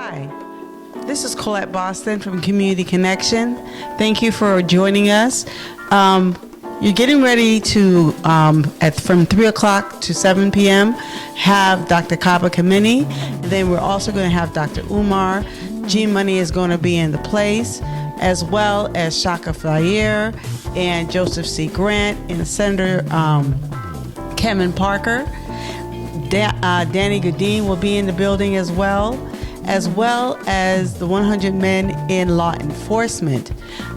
Hi, this is Colette Boston from Community Connection. Thank you for joining us. You're getting ready to, from 3 o'clock to 7 p.m., have Dr. Kaba Kamini. And then we're also going to have Dr. Umar. AGIN Money is going to be in the place, as well as Shaka Flyer and Joseph C. Grant and Senator Kevin Parker. Danny Goodine will be in the building as well as the 100 men in law enforcement.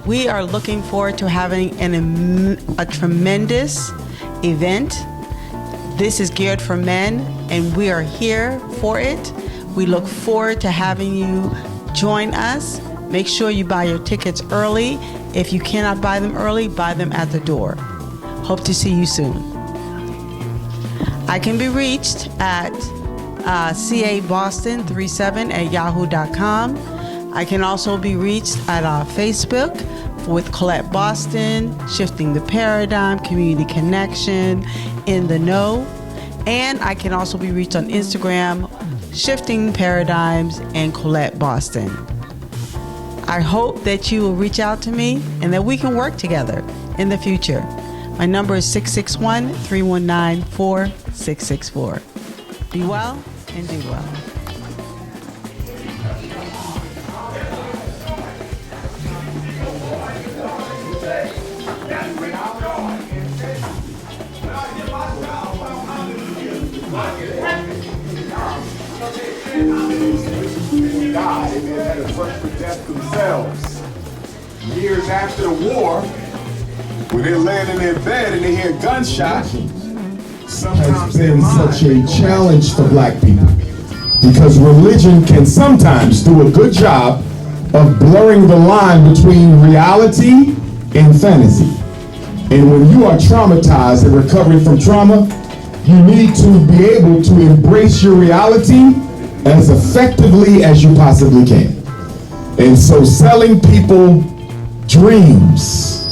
We are looking forward to having a tremendous event. This is geared for men, and we are here for it. We look forward to having you join us. Make sure you buy your tickets early. If you cannot buy them early, buy them at the door. Hope to see you soon. I can be reached at caboston37@yahoo.com. I can also be reached at Facebook with Colette Boston, Shifting the Paradigm, Community Connection, In the Know. And I can also be reached on Instagram, Shifting Paradigms and Colette Boston. I hope that you will reach out to me and that we can work together in the future. My number is 661-319-4664. Be well and do well. Died and then had a search for death themselves. Years after the war, when they're laying in their bed and they hear gunshots, sometimes has been such a challenge for black people because religion can sometimes do a good job of blurring the line between reality and fantasy. And when you are traumatized and recovering from trauma, you need to be able to embrace your reality as effectively as you possibly can. And so selling people dreams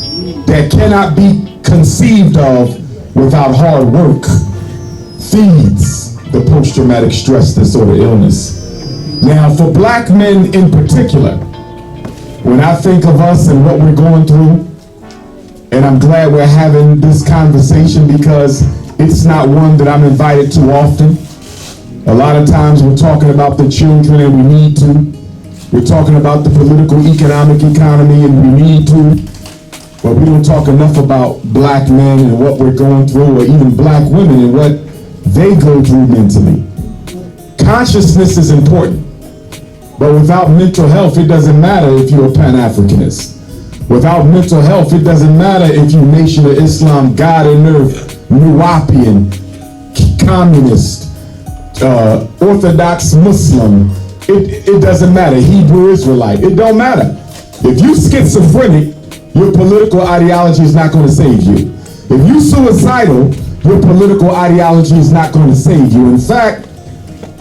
that cannot be conceived of without hard work feeds the post-traumatic stress disorder illness. Now, for black men in particular, when I think of us and what we're going through, and I'm glad we're having this conversation because it's not one that I'm invited to often. A lot of times we're talking about the children and we need to. We're talking about the political, economic economy and we need to. But we don't talk enough about black men and what we're going through, or even black women and what they go through mentally. Consciousness is important, but without mental health, it doesn't matter if you're a Pan-Africanist. Without mental health, it doesn't matter if you're Nation of Islam, God and Earth, Nuwapian, Communist, Orthodox Muslim. It doesn't matter. Hebrew Israelite. It don't matter. If you schizophrenic, your political ideology is not going to save you. If you suicidal, your political ideology is not going to save you. In fact,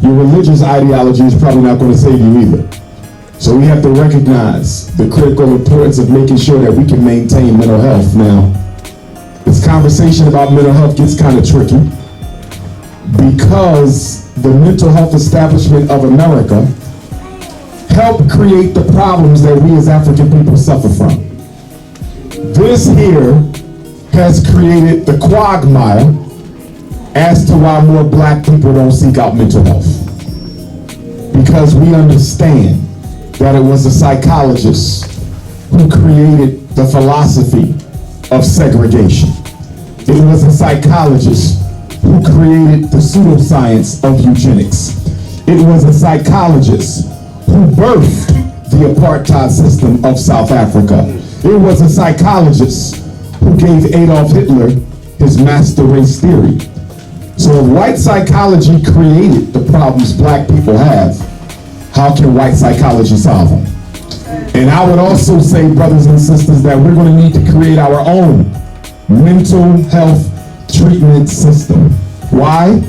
your religious ideology is probably not going to save you either. So we have to recognize the critical importance of making sure that we can maintain mental health. Now, this conversation about mental health gets kind of tricky because the mental health establishment of America helped create the problems that we as African people suffer from. This here has created the quagmire as to why more black people don't seek out mental health. Because we understand that it was a psychologist who created the philosophy of segregation. It was a psychologist who created the pseudoscience of eugenics. It was a psychologist who birthed the apartheid system of South Africa. It was a psychologist who gave Adolf Hitler his master race theory. So if white psychology created the problems black people have, how can white psychology solve them? And I would also say, brothers and sisters, that we're going to need to create our own mental health treatment system. Why?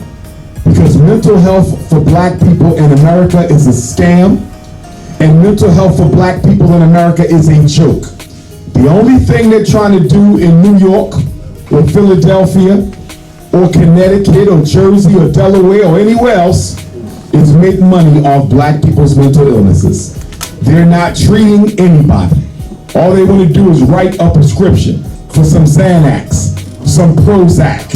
Because mental health for black people in America is a scam, and mental health for black people in America is a joke. The only thing they're trying to do in New York or Philadelphia or Connecticut or Jersey or Delaware or anywhere else is make money off black people's mental illnesses. They're not treating anybody. All they want to do is write a prescription for some Xanax, some Prozac.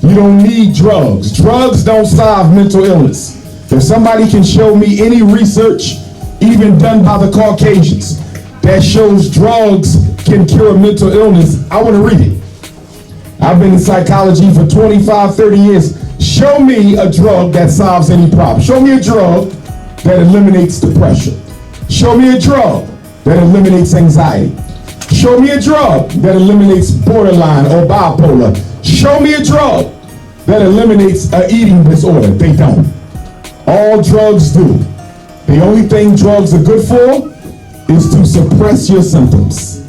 You don't need drugs. Drugs don't solve mental illness. If somebody can show me any research, even done by the Caucasians, that shows drugs can cure mental illness, I want to read it. I've been in psychology for 25, 30 years. Show me a drug that solves any problem. Show me a drug that eliminates depression. Show me a drug that eliminates anxiety. Show me a drug that eliminates borderline or bipolar. Show me a drug that eliminates an eating disorder. They don't. All drugs do. The only thing drugs are good for is to suppress your symptoms.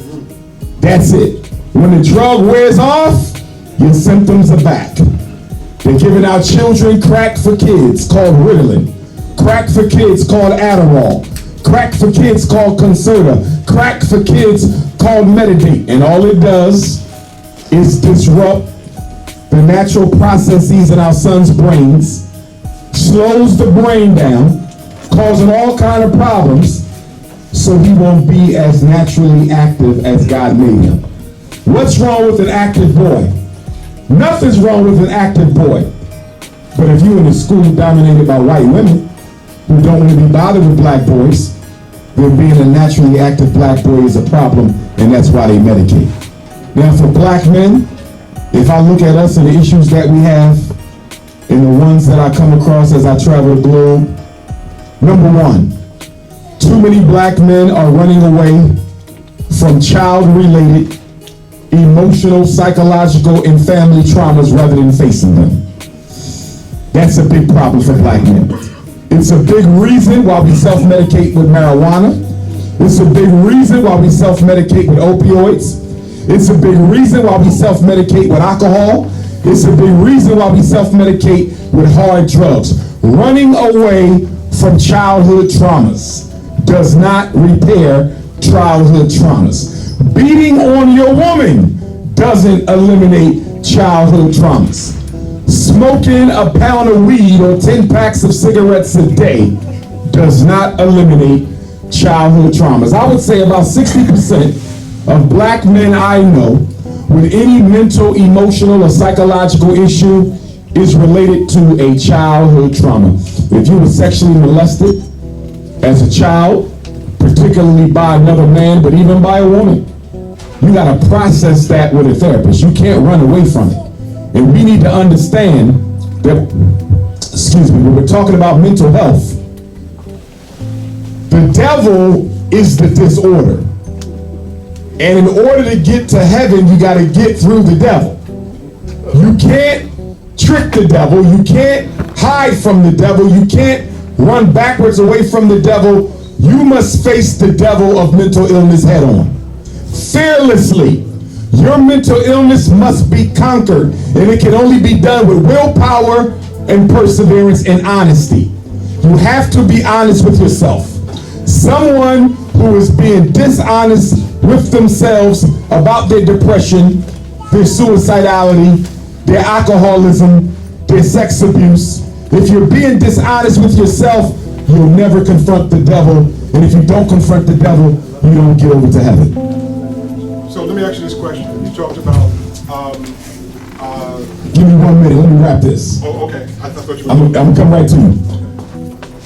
That's it. When the drug wears off, your symptoms are back. They're giving our children crack for kids called Ritalin, crack for kids called Adderall, crack for kids called Concerta, crack for kids called Metadate. And all it does is disrupt the natural processes in our son's brains, slows the brain down, causing all kind of problems, so he won't be as naturally active as God made him. What's wrong with an active boy? Nothing's wrong with an active boy. But if you're in a school dominated by white women who don't want to be bothered with black boys, then being a naturally active black boy is a problem, and that's why they medicate. Now for black men, if I look at us and the issues that we have, and the ones that I come across as I travel the globe, number one, too many black men are running away from child-related, emotional, psychological, and family traumas rather than facing them. That's a big problem for black men. It's a big reason why we self-medicate with marijuana. It's a big reason why we self-medicate with opioids. It's a big reason why we self-medicate with alcohol. It's a big reason why we self-medicate with hard drugs. Running away from childhood traumas does not repair childhood traumas. Beating on your woman doesn't eliminate childhood traumas. Smoking a pound of weed or 10 packs of cigarettes a day does not eliminate childhood traumas. I would say about 60% of black men I know with any mental, emotional, or psychological issue is related to a childhood trauma. If you were sexually molested as a child, particularly by another man, but even by a woman, you got to process that with a therapist. You can't run away from it. And we need to understand that, when we're talking about mental health, the devil is the disorder. And in order to get to heaven, you got to get through the devil. You can't trick the devil. You can't hide from the devil. You can't run backwards away from the devil. You must face the devil of mental illness head on. Fearlessly. Your mental illness must be conquered, and it can only be done with willpower and perseverance and honesty. You have to be honest with yourself. Someone who is being dishonest with themselves about their depression, their suicidality, their alcoholism, their sex abuse. If you're being dishonest with yourself, you'll never confront the devil. And if you don't confront the devil, you don't get over to heaven. So let me ask you this question. You talked about... Give me 1 minute. Let me wrap this. Oh, okay. I thought you were... I'm going to come right to you.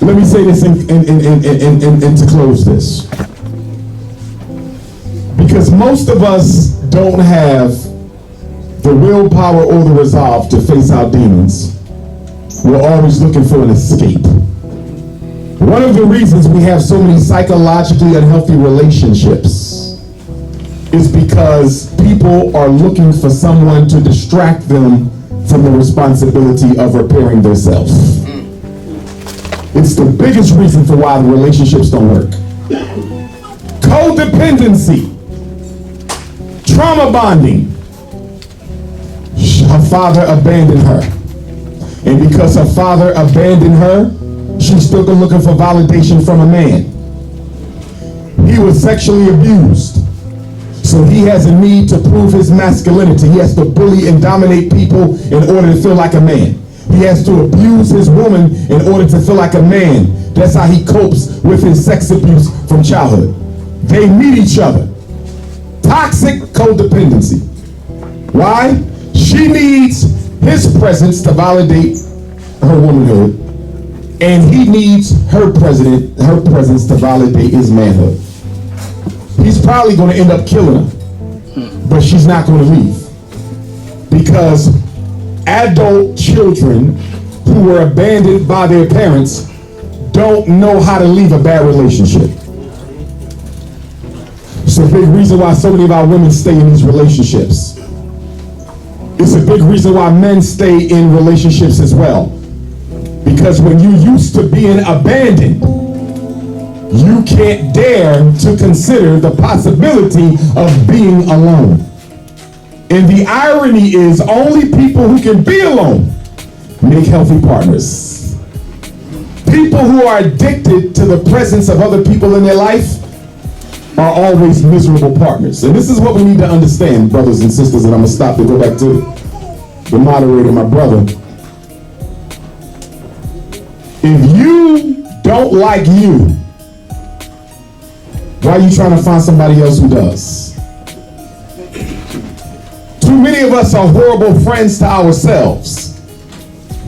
Let me say this and to close this. Because most of us don't have the willpower or the resolve to face our demons. We're always looking for an escape. One of the reasons we have so many psychologically unhealthy relationships is because people are looking for someone to distract them from the responsibility of repairing themselves. It's the biggest reason for why the relationships don't work. Codependency, trauma bonding. Her father abandoned her. And because her father abandoned her, she's still looking for validation from a man. He was sexually abused. So he has a need to prove his masculinity. He has to bully and dominate people in order to feel like a man. He has to abuse his woman in order to feel like a man. That's how he copes with his sex abuse from childhood. They meet each other. Toxic codependency. Why? She needs his presence to validate her womanhood, and he needs her presence to validate his manhood. He's probably going to end up killing her, but she's not going to leave, because adult children who were abandoned by their parents don't know how to leave a bad relationship. It's a big reason why so many of our women stay in these relationships. It's a big reason why men stay in relationships as well. Because when you used to being abandoned, you can't dare to consider the possibility of being alone. And the irony is, only people who can be alone make healthy partners. People who are addicted to the presence of other people in their life are always miserable partners. And this is what we need to understand, brothers and sisters, and I'm going to stop to go back to the moderator, my brother. If you don't like you, why are you trying to find somebody else who does? Too many of us are horrible friends to ourselves,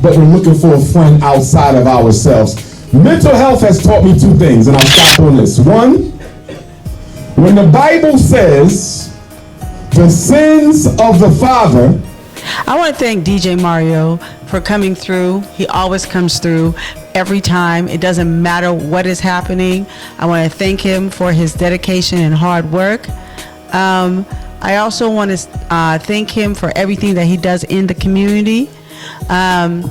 but we're looking for a friend outside of ourselves. Mental health has taught me two things, and I'll stop on this. One, when the Bible says the sins of the father. I want to thank DJ Mario for coming through. He always comes through every time. It doesn't matter what is happening. I want to thank him for his dedication and hard work. I also want to thank him for everything that he does in the community. And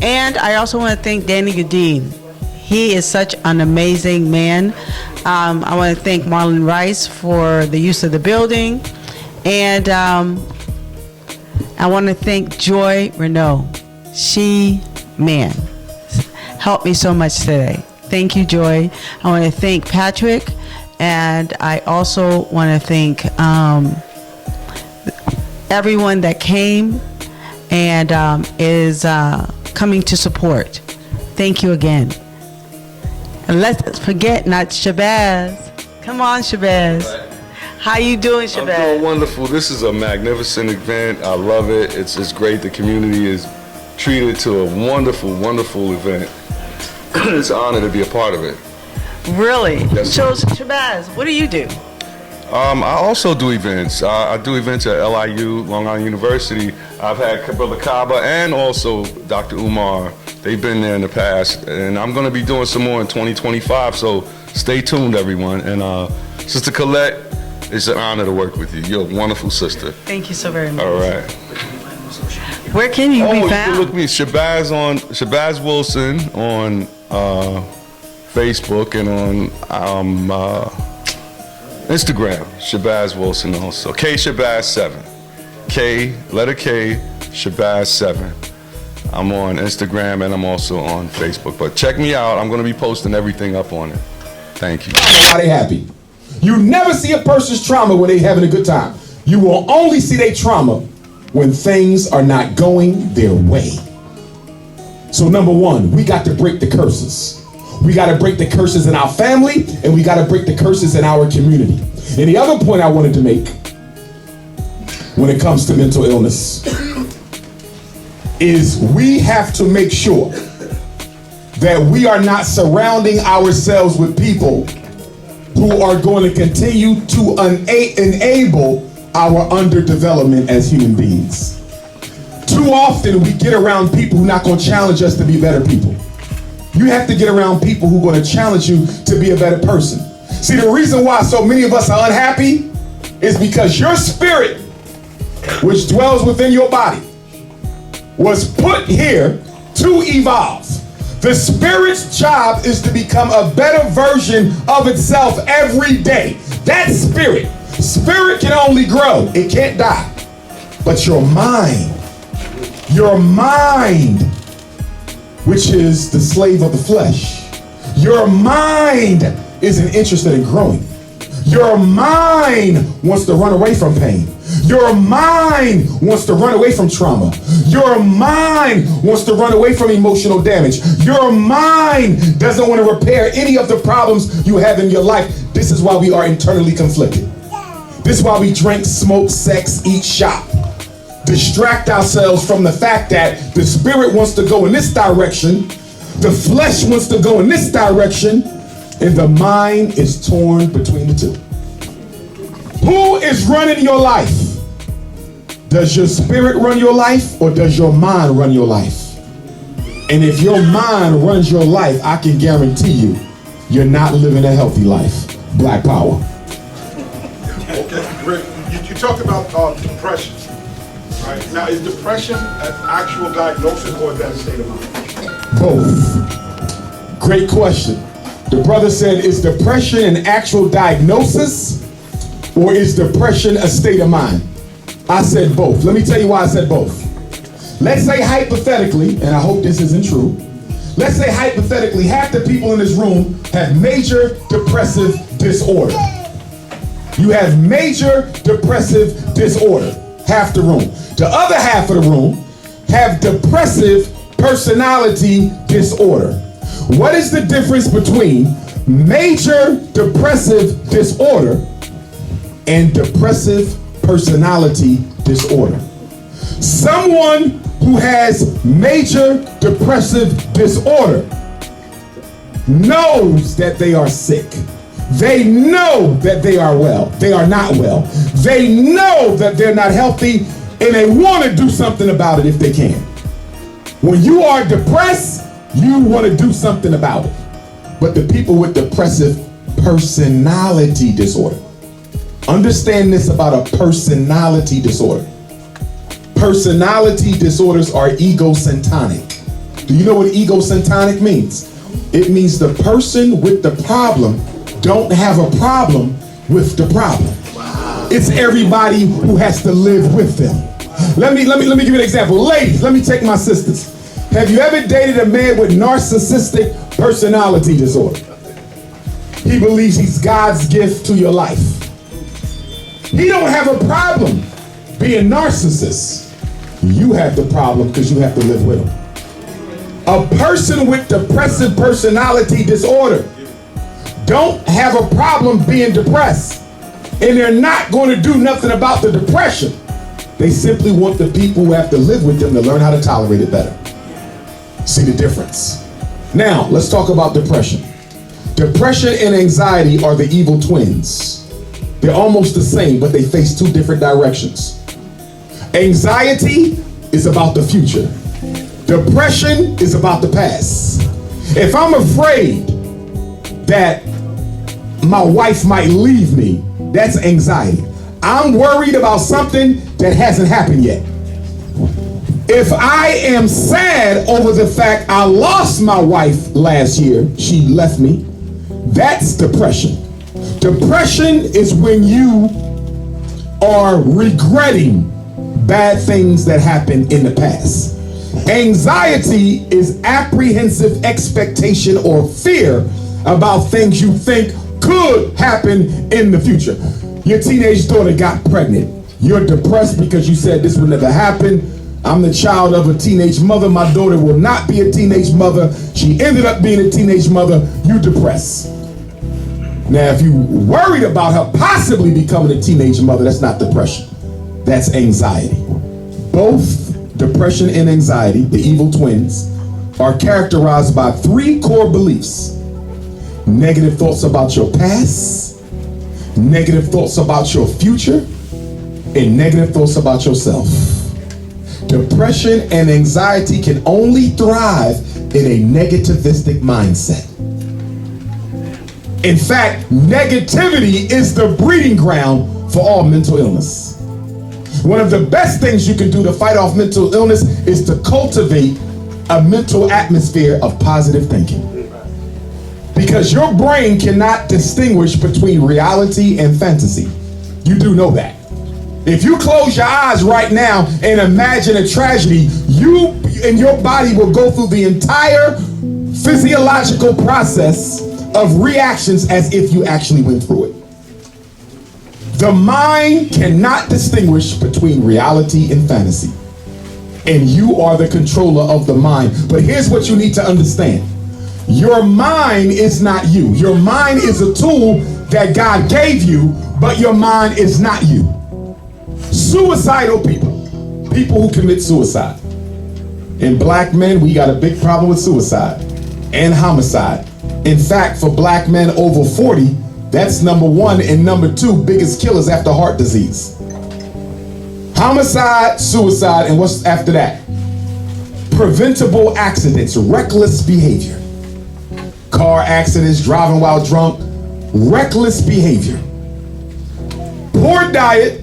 I also want to thank Danny Goodine. He is such an amazing man. I want to thank Marlon Rice for the use of the building. And I want to thank Joy Renault. She, man, helped me so much today. Thank you, Joy. I want to thank Patrick. And I also want to thank everyone that came and is coming to support. Thank you again. And let's forget not Shabazz. Come on, Shabazz. How you doing, Shabazz? I'm doing wonderful. This is a magnificent event. I love it. It's great. The community is treated to a wonderful, wonderful event. It's an honor to be a part of it. Really? Yes, So, Shabazz, what do you do? I also do events. I do events at LIU, Long Island University. I've had Brother Kaba and also Dr. Umar. They've been there in the past, and I'm going to be doing some more in 2025, so stay tuned, everyone. And Sister Colette, it's an honor to work with you. You're a wonderful sister. Thank you so very much. All right. Where can you be You can found? look me Shabazz Wilson on Facebook and on Instagram. Shabazz Wilson also. K Shabazz 7. K, letter K, Shabazz 7. I'm on Instagram and I'm also on Facebook. But check me out. I'm going to be posting everything up on it. Thank you. Why they happy? You never see a person's trauma when they having a good time. You will only see their trauma when things are not going their way. So number one, we got to break the curses. We got to break the curses in our family, and we got to break the curses in our community. And the other point I wanted to make when it comes to mental illness is we have to make sure that we are not surrounding ourselves with people who are going to continue to enable our underdevelopment as human beings. Too often we get around people who are not going to challenge us to be better people. You have to get around people who are going to challenge you to be a better person. See, the reason why so many of us are unhappy is because your spirit, which dwells within your body, was put here to evolve. The spirit's job is to become a better version of itself every day. That spirit can only grow. It can't die. But your mind, which is the slave of the flesh, your mind isn't interested in growing. Your mind wants to run away from pain. Your mind wants to run away from trauma. Your mind wants to run away from emotional damage. Your mind doesn't want to repair any of the problems you have in your life. This is why we are internally conflicted. This is why we drink, smoke, sex, eat, shop. Distract ourselves from the fact that the spirit wants to go in this direction, the flesh wants to go in this direction, and the mind is torn between the two. Who is running your life? Does your spirit run your life, or does your mind run your life? And if your mind runs your life, I can guarantee you, you're not living a healthy life. Black power. Okay, great. You talked about depression. Right. Now, is depression an actual diagnosis or is that a state of mind? Both. Great question. The brother said, is depression an actual diagnosis or is depression a state of mind? I said both. Let me tell you why I said both. Let's say hypothetically, and I hope this isn't true, let's say hypothetically half the people in this room have major depressive disorder. You have major depressive disorder, half the room. The other half of the room have depressive personality disorder. What is the difference between major depressive disorder and depressive personality disorder? Someone who has major depressive disorder knows that they are sick. They know that they are well. They are not well. They know that they're not healthy, and they want to do something about it if they can. When you are depressed, you want to do something about it. But the people with depressive personality disorder, understand this about a personality disorder. Personality disorders are egocentric. Do you know what egocentric means? It means the person with the problem don't have a problem with the problem. It's everybody who has to live with them. Let me give you an example. Ladies, let me take my sisters. Have you ever dated a man with narcissistic personality disorder? He believes he's God's gift to your life. He don't have a problem being narcissist. You have the problem because you have to live with him. A person with depressive personality disorder don't have a problem being depressed, and they're not going to do nothing about the depression. They simply want the people who have to live with them to learn how to tolerate it better. See the difference? Now, let's talk about depression. Depression and anxiety are the evil twins. They're almost the same, but they face two different directions. Anxiety is about the future. Depression is about the past. If I'm afraid that my wife might leave me, that's anxiety. I'm worried about something that hasn't happened yet. If I am sad over the fact I lost my wife last year, she left me, that's depression. Depression is when you are regretting bad things that happened in the past. Anxiety is apprehensive expectation or fear about things you think could happen in the future. Your teenage daughter got pregnant. You're depressed because you said this would never happen. I'm the child of a teenage mother. My daughter will not be a teenage mother. She ended up being a teenage mother. You're depressed. Now, if you worried about her possibly becoming a teenage mother, that's not depression. That's anxiety. Both depression and anxiety, the evil twins, are characterized by three core beliefs. Negative thoughts about your past, negative thoughts about your future, and negative thoughts about yourself. Depression and anxiety can only thrive in a negativistic mindset. In fact, negativity is the breeding ground for all mental illness. One of the best things you can do to fight off mental illness is to cultivate a mental atmosphere of positive thinking. Because your brain cannot distinguish between reality and fantasy. You do know that. If you close your eyes right now and imagine a tragedy, you and your body will go through the entire physiological process of reactions as if you actually went through it. The mind cannot distinguish between reality and fantasy. And you are the controller of the mind. But here's what you need to understand. Your mind is not you. Your mind is a tool that God gave you, but your mind is not you. Suicidal people, people who commit suicide. And black men, we got a big problem with suicide and homicide. In fact, for black men over 40, that's number one and number two biggest killers after heart disease. Homicide, suicide, and what's after that? Preventable accidents, reckless behavior. Car accidents, driving while drunk, reckless behavior. Poor diet,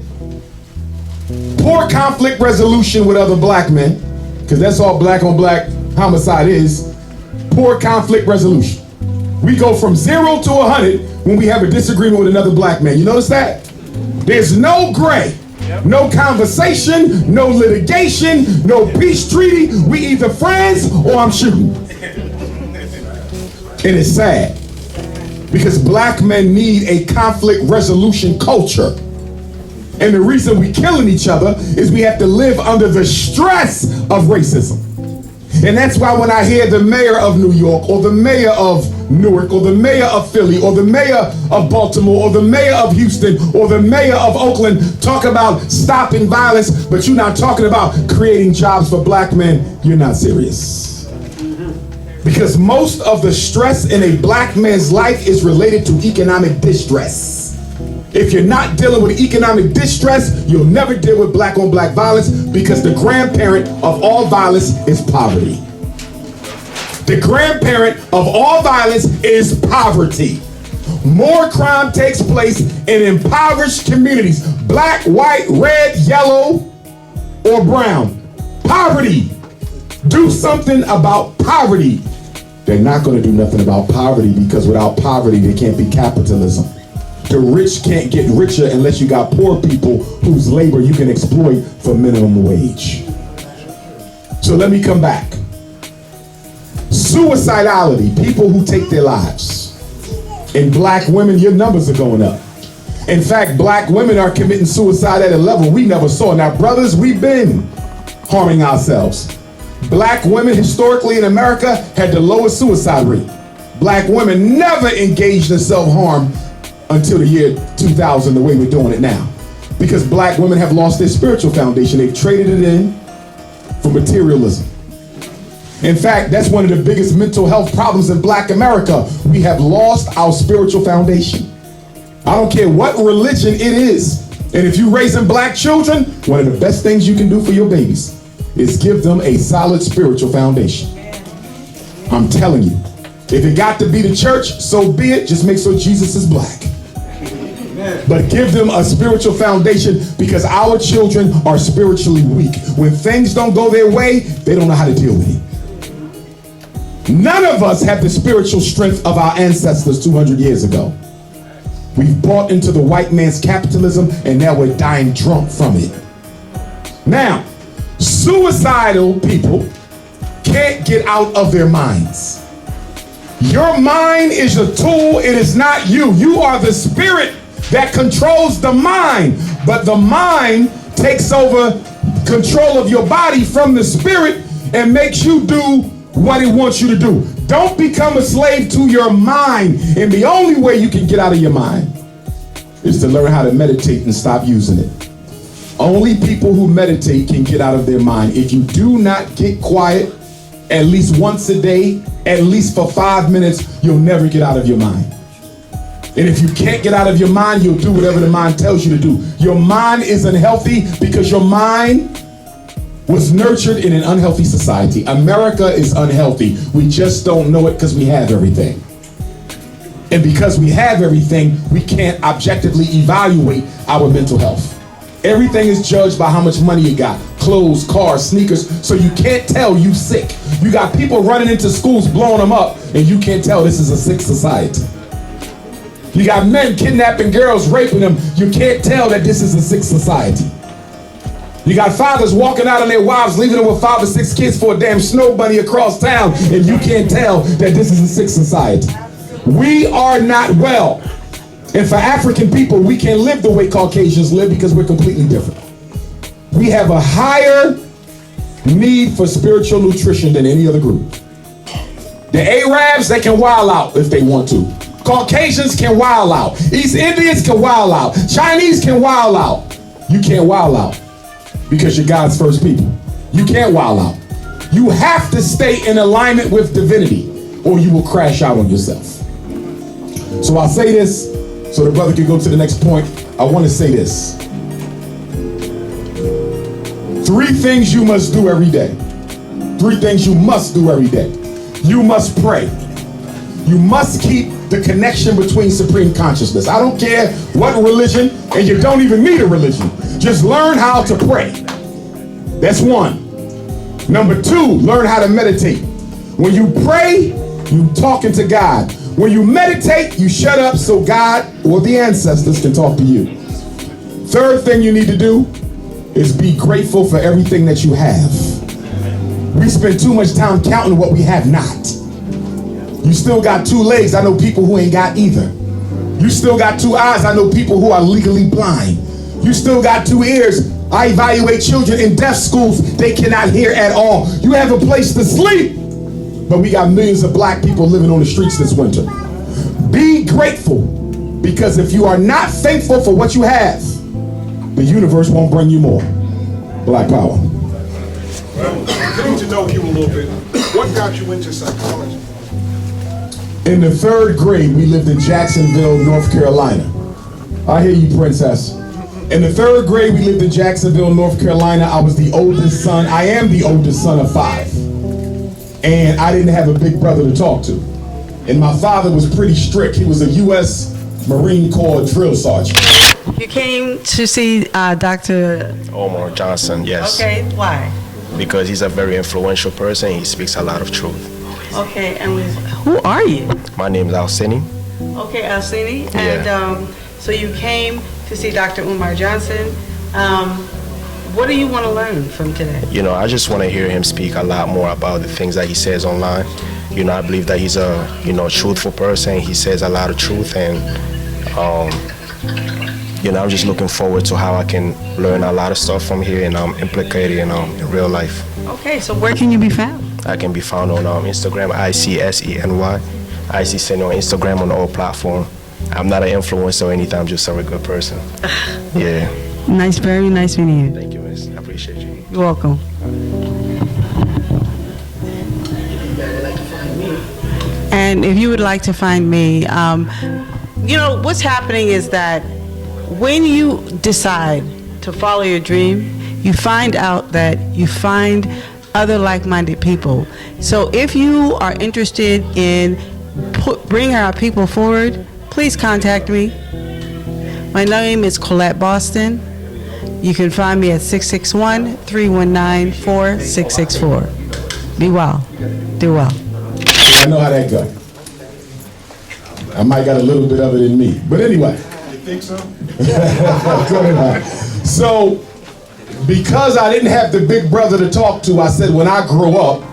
poor conflict resolution with other black men, because that's all black on black homicide is, poor conflict resolution. We go from 0 to 100 when we have a disagreement with another black man. You notice that? There's no gray, no conversation, no litigation, no peace treaty. We either friends or I'm shooting. And it's sad because black men need a conflict resolution culture. And the reason we killing each other is we have to live under the stress of racism. And that's why when I hear the mayor of New York or the mayor of Newark or the mayor of Philly or the mayor of Baltimore or the mayor of Houston or the mayor of Oakland talk about stopping violence, but you're not talking about creating jobs for black men, you're not serious. Because most of the stress in a black man's life is related to economic distress. If you're not dealing with economic distress, you'll never deal with black on black violence because the grandparent of all violence is poverty. The grandparent of all violence is poverty. More crime takes place in impoverished communities, black, white, red, yellow, or brown. Poverty. Do something about poverty. They're not going to do nothing about poverty because without poverty, there can't be capitalism. The rich can't get richer unless you got poor people whose labor you can exploit for minimum wage. So let me come back. Suicidality, people who take their lives. And black women, your numbers are going up. In fact, black women are committing suicide at a level we never saw. Now, brothers, we've been harming ourselves. Black women historically in America had the lowest suicide rate. Black women never engaged in self-harm until the year 2000, the way we're doing it now. Because black women have lost their spiritual foundation. They've traded it in for materialism. In fact, that's one of the biggest mental health problems in black America. We have lost our spiritual foundation. I don't care what religion it is. And if you're raising black children, one of the best things you can do for your babies is give them a solid spiritual foundation. I'm telling you. If it got to be the church, so be it. Just make sure Jesus is black. But give them a spiritual foundation because our children are spiritually weak. When things don't go their way, they don't know how to deal with it. None of us have the spiritual strength of our ancestors 200 years ago. We've bought into the white man's capitalism and now we're dying drunk from it. Now, suicidal people can't get out of their minds. Your mind is a tool, it is not you. You are the spirit that controls the mind, but the mind takes over control of your body from the spirit and makes you do what it wants you to do. Don't become a slave to your mind, and the only way you can get out of your mind is to learn how to meditate and stop using it. Only people who meditate can get out of their mind. If you do not get quiet at least once a day, at least for 5 minutes, you'll never get out of your mind. And if you can't get out of your mind, you'll do whatever the mind tells you to do. Your mind is unhealthy because your mind was nurtured in an unhealthy society. America is unhealthy. We just don't know it because we have everything. And because we have everything, we can't objectively evaluate our mental health. Everything is judged by how much money you got. Clothes, cars, sneakers. So you can't tell you sick. You got people running into schools, blowing them up, and you can't tell this is a sick society. You got men kidnapping girls, raping them. You can't tell that this is a sick society. You got fathers walking out on their wives, leaving them with 5 or 6 kids for a damn snow bunny across town, and you can't tell that this is a sick society. We are not well. And for African people, we can't live the way Caucasians live because we're completely different. We have a higher need for spiritual nutrition than any other group. The Arabs, they can wild out if they want to. Caucasians can wild out. East Indians can wild out. Chinese can wild out. You can't wild out because you're God's first people. You can't wild out. You have to stay in alignment with divinity or you will crash out on yourself. So I'll say this so the brother can go to the next point. I want to say this. 3 things you must do every day. 3 things you must do every day. You must pray. You must keep the connection between supreme consciousness. I don't care what religion, and you don't even need a religion. Just learn how to pray. That's 1. Number 2, learn how to meditate. When you pray, you talking to God. When you meditate, you shut up so God or the ancestors can talk to you. 3rd thing you need to do is be grateful for everything that you have. We spend too much time counting what we have not. You still got 2 legs. I know people who ain't got either. You still got 2 eyes. I know people who are legally blind. You still got 2 ears. I evaluate children in deaf schools. They cannot hear at all. You have a place to sleep. But we got millions of black people living on the streets this winter. Be grateful, because if you are not thankful for what you have, the universe won't bring you more. Black power. Well, getting to know you a little bit, what got you into psychology? In the 3rd grade, we lived in Jacksonville, North Carolina. I hear you, princess. In the 3rd grade, we lived in Jacksonville, North Carolina. I was the oldest son. I am the oldest son of 5. And I didn't have a big brother to talk to. And my father was pretty strict. He was a U.S. Marine Corps drill sergeant. You came to see Dr. Omar Johnson, yes. Okay, why? Because he's a very influential person. He speaks a lot of truth. Okay, and who are you? My name is Alcini. Okay, Alcini. Yeah. And so you came to see Dr. Umar Johnson. What do you want to learn from today? You know, I just want to hear him speak a lot more about the things that he says online. You know, I believe that he's a, truthful person. He says a lot of truth, and, I'm just looking forward to how I can learn a lot of stuff from here and implicate it in real life. Okay, so where can you be found? I can be found on Instagram, ICSENY. ICSENY on Instagram, on all platforms. I'm not an influencer or anything. I'm just a regular person. Yeah. Nice, very nice meeting you. Thank you, miss. I appreciate you. You're welcome. And if you would like to find me, what's happening is that when you decide to follow your dream, you find out that you find other like-minded people. So if you are interested in bringing our people forward, please contact me. My name is Colette Boston. You can find me at 661-319-4664. Be well. Do well. I know how that goes. I might got a little bit of it in me. But anyway. You think so? So, because I didn't have the big brother to talk to, I said when I grow up,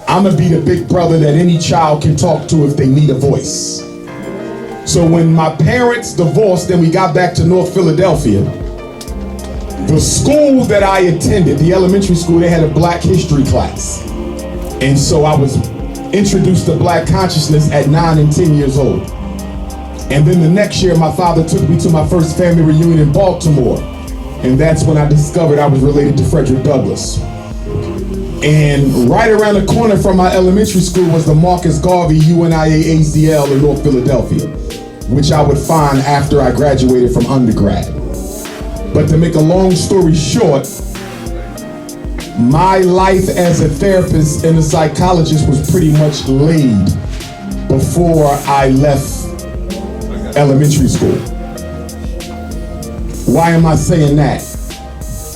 I'm going to be the big brother that any child can talk to if they need a voice. So when my parents divorced and we got back to North Philadelphia, the school that I attended, the elementary school, they had a black history class. And so I was introduced to black consciousness at 9 and 10 years old. And then the next year, my father took me to my first family reunion in Baltimore. And that's when I discovered I was related to Frederick Douglass. And right around the corner from my elementary school was the Marcus Garvey UNIA ACL in North Philadelphia, which I would find after I graduated from undergrad. But to make a long story short, my life as a therapist and a psychologist was pretty much laid before I left elementary school. Why am I saying that?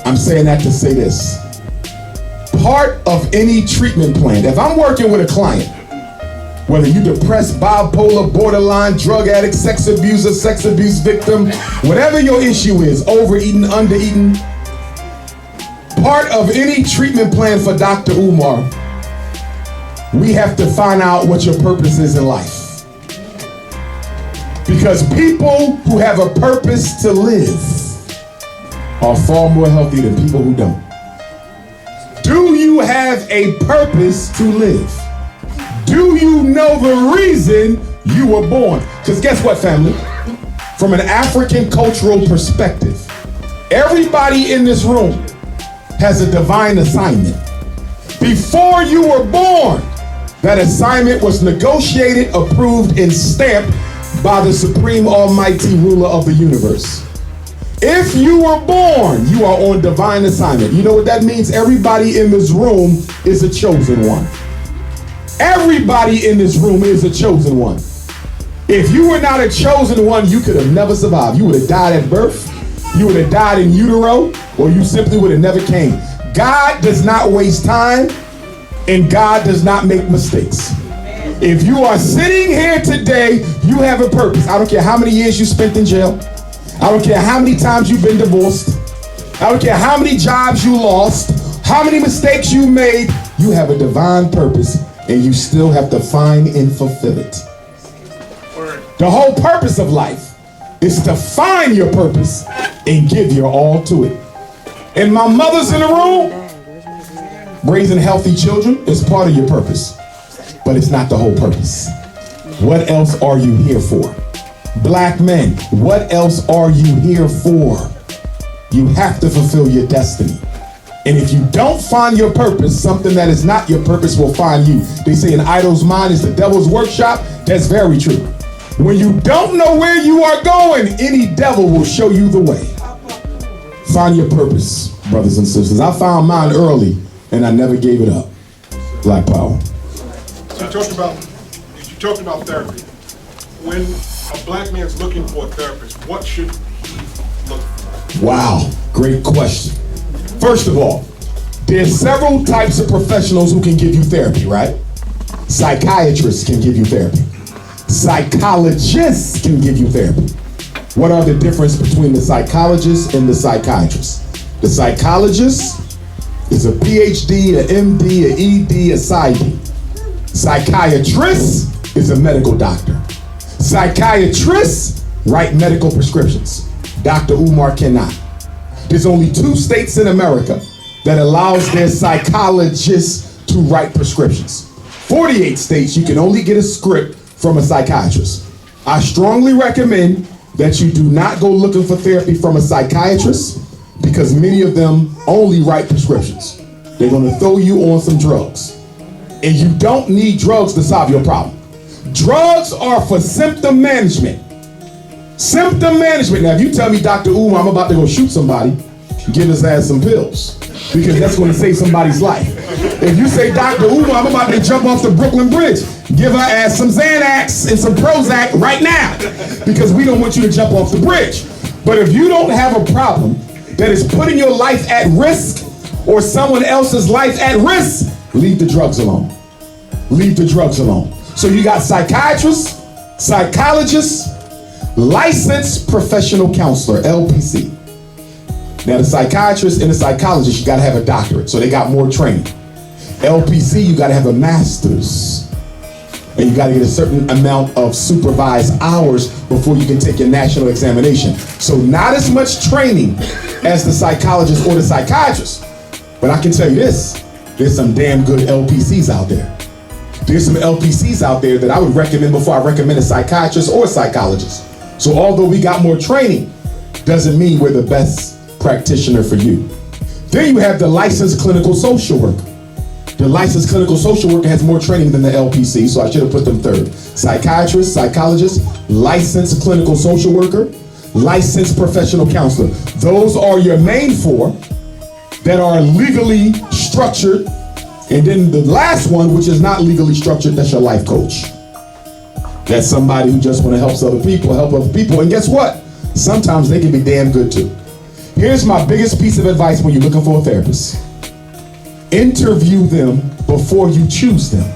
I'm saying that to say this. Part of any treatment plan, if I'm working with a client, whether you're depressed, bipolar, borderline, drug addict, sex abuser, sex abuse victim, whatever your issue is, overeating, undereating, part of any treatment plan for Dr. Umar, we have to find out what your purpose is in life. Because people who have a purpose to live are far more healthy than people who don't. Do you have a purpose to live? Do you know the reason you were born? Because guess what, family? From an African cultural perspective, everybody in this room has a divine assignment. Before you were born, that assignment was negotiated, approved, and stamped by the supreme almighty ruler of the universe. If you were born, you are on divine assignment. You know what that means? Everybody in this room is a chosen one. Everybody in this room is a chosen one. If you were not a chosen one, you could have never survived. You would have died at birth, you would have died in utero, or you simply would have never came. God does not waste time, and God does not make mistakes. If you are sitting here today, you have a purpose. I don't care how many years you spent in jail. I don't care how many times you've been divorced. I don't care how many jobs you lost, how many mistakes you made. You have a divine purpose, and you still have to find and fulfill it. The whole purpose of life is to find your purpose and give your all to it. And my mother's in the room, raising healthy children is part of your purpose, but it's not the whole purpose. What else are you here for? Black men, what else are you here for? You have to fulfill your destiny. And if you don't find your purpose, something that is not your purpose will find you. They say an idle's mind is the devil's workshop. That's very true. When you don't know where you are going, any devil will show you the way. Find your purpose, brothers and sisters. I found mine early, and I never gave it up. Black power. So you talked about therapy. When a black man's looking for a therapist, what should he look for? Wow, great question. First of all, there's several types of professionals who can give you therapy, right? Psychiatrists can give you therapy. Psychologists can give you therapy. What are the difference between the psychologist and the psychiatrist? The psychologist is a PhD, an MD, an ED, a PsyD. Psychiatrist is a medical doctor. Psychiatrists write medical prescriptions. Dr. Umar cannot. There's only 2 states in America that allows their psychologists to write prescriptions. 48 states, you can only get a script from a psychiatrist. I strongly recommend that you do not go looking for therapy from a psychiatrist because many of them only write prescriptions. They're going to throw you on some drugs. And you don't need drugs to solve your problem. Drugs are for symptom management. Symptom management. Now, if you tell me, Dr. Umar, I'm about to go shoot somebody, give his ass some pills because that's going to save somebody's life. If you say, Dr. Umar, I'm about to jump off the Brooklyn Bridge, give her ass some Xanax and some Prozac right now because we don't want you to jump off the bridge. But if you don't have a problem that is putting your life at risk or someone else's life at risk, leave the drugs alone. Leave the drugs alone. So you got psychiatrists, psychologists, licensed professional counselor, LPC. Now the psychiatrist and the psychologist, you gotta have a doctorate, so they got more training. LPC, you gotta have a master's. And you gotta get a certain amount of supervised hours before you can take your national examination. So not as much training as the psychologist or the psychiatrist. But I can tell you this, there's some damn good LPCs out there. There's some LPCs out there that I would recommend before I recommend a psychiatrist or a psychologist. So although we got more training, doesn't mean we're the best practitioner for you. Then you have the licensed clinical social worker. The licensed clinical social worker has more training than the LPC, so I should have put them third. Psychiatrist, psychologist, licensed clinical social worker, licensed professional counselor. Those are your main 4 that are legally structured. And then the last one, which is not legally structured, that's your life coach. That's somebody who just want to help other people. And guess what? Sometimes they can be damn good too. Here's my biggest piece of advice when you're looking for a therapist. Interview them before you choose them.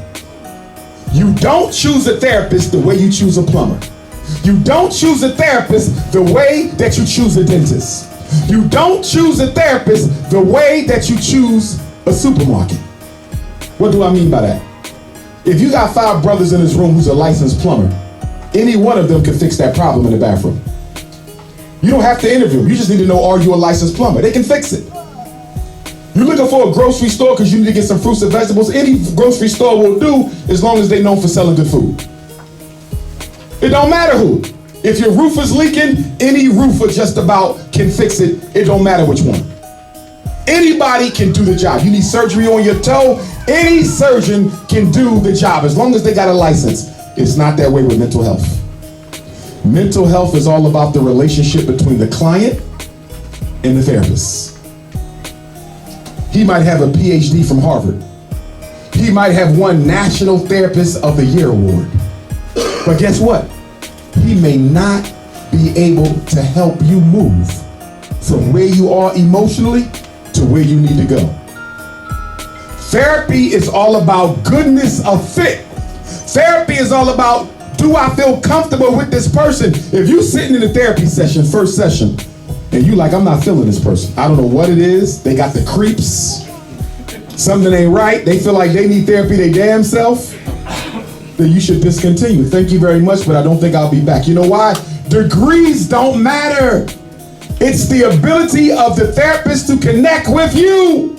You don't choose a therapist the way you choose a plumber. You don't choose a therapist the way that you choose a dentist. You don't choose a therapist the way that you choose a supermarket. What do I mean by that? If you got 5 brothers in this room who's a licensed plumber, Any one of them can fix that problem in the bathroom. You don't have to interview them. You just need to know, are you a licensed plumber? They can fix it. You're looking for a grocery store because you need to get some fruits and vegetables. Any grocery store will do as long as they're known for selling good food. It don't matter who. If your roof is leaking, any roofer just about can fix it. It don't matter which one. Anybody can do the job. You need surgery on your toe, any surgeon can do the job as long as they got a license. It's not that way with mental health. Mental health is all about the relationship between the client and the therapist. He might have a PhD from Harvard. He might have won National Therapist of the Year award. But guess what? He may not be able to help you move from where you are emotionally to where you need to go. Therapy is all about goodness of fit. Therapy is all about, do I feel comfortable with this person? If you sitting in a therapy session, first session, and you like, I'm not feeling this person. I don't know what it is. They got the creeps. Something ain't right. They feel like they need therapy their damn self. Then you should discontinue. Thank you very much, but I don't think I'll be back. You know why? Degrees don't matter. It's the ability of the therapist to connect with you.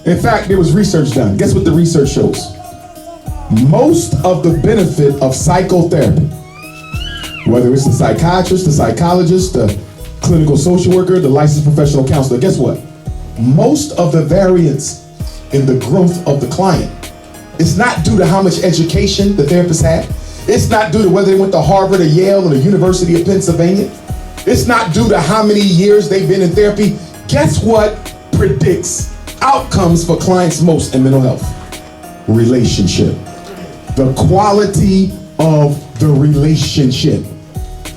In fact, there was research done. Guess what the research shows? Most of the benefit of psychotherapy, whether it's the psychiatrist, the psychologist, the clinical social worker, the licensed professional counselor, guess what? Most of the variance in the growth of the client, it's not due to how much education the therapist had. It's not due to whether they went to Harvard or Yale or the University of Pennsylvania. It's not due to how many years they've been in therapy. Guess what predicts outcomes for clients most in mental health? Relationship. The quality of the relationship.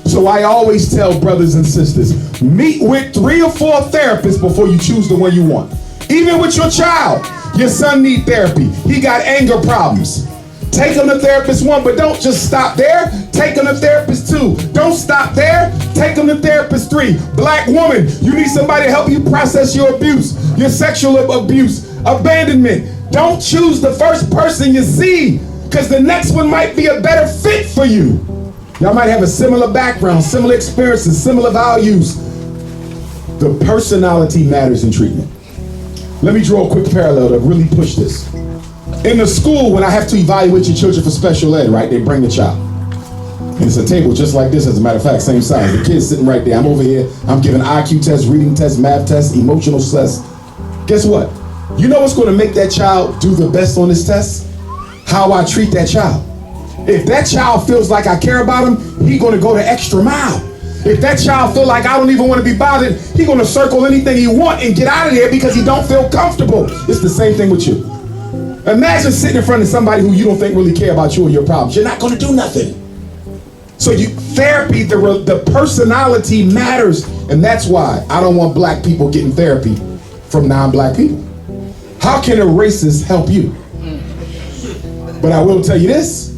So I always tell brothers and sisters, meet with 3 or 4 therapists before you choose the one you want. Even with your child, your son needs therapy. He got anger problems. Take him to therapist 1, but don't just stop there. Take him to therapist 2. Don't stop there. Take him to therapist 3. Black woman, you need somebody to help you process your abuse, your sexual abuse, abandonment. Don't choose the first person you see, because the next one might be a better fit for you. Y'all might have a similar background, similar experiences, similar values. The personality matters in treatment. Let me draw a quick parallel to really push this. In the school, when I have to evaluate your children for special ed, right, they bring the child. And it's a table just like this, as a matter of fact, same size. The kid's sitting right there. I'm over here. I'm giving IQ tests, reading tests, math tests, emotional tests. Guess what? You know what's going to make that child do the best on this test? How I treat that child. If that child feels like I care about him, he's going to go the extra mile. If that child feel like I don't even want to be bothered, he's going to circle anything he want and get out of there because he don't feel comfortable. It's the same thing with you. Imagine sitting in front of somebody who you don't think really care about you or your problems. You're not going to do nothing. So therapy, the personality matters. And that's why I don't want black people getting therapy from non-black people. How can a racist help you? But I will tell you this.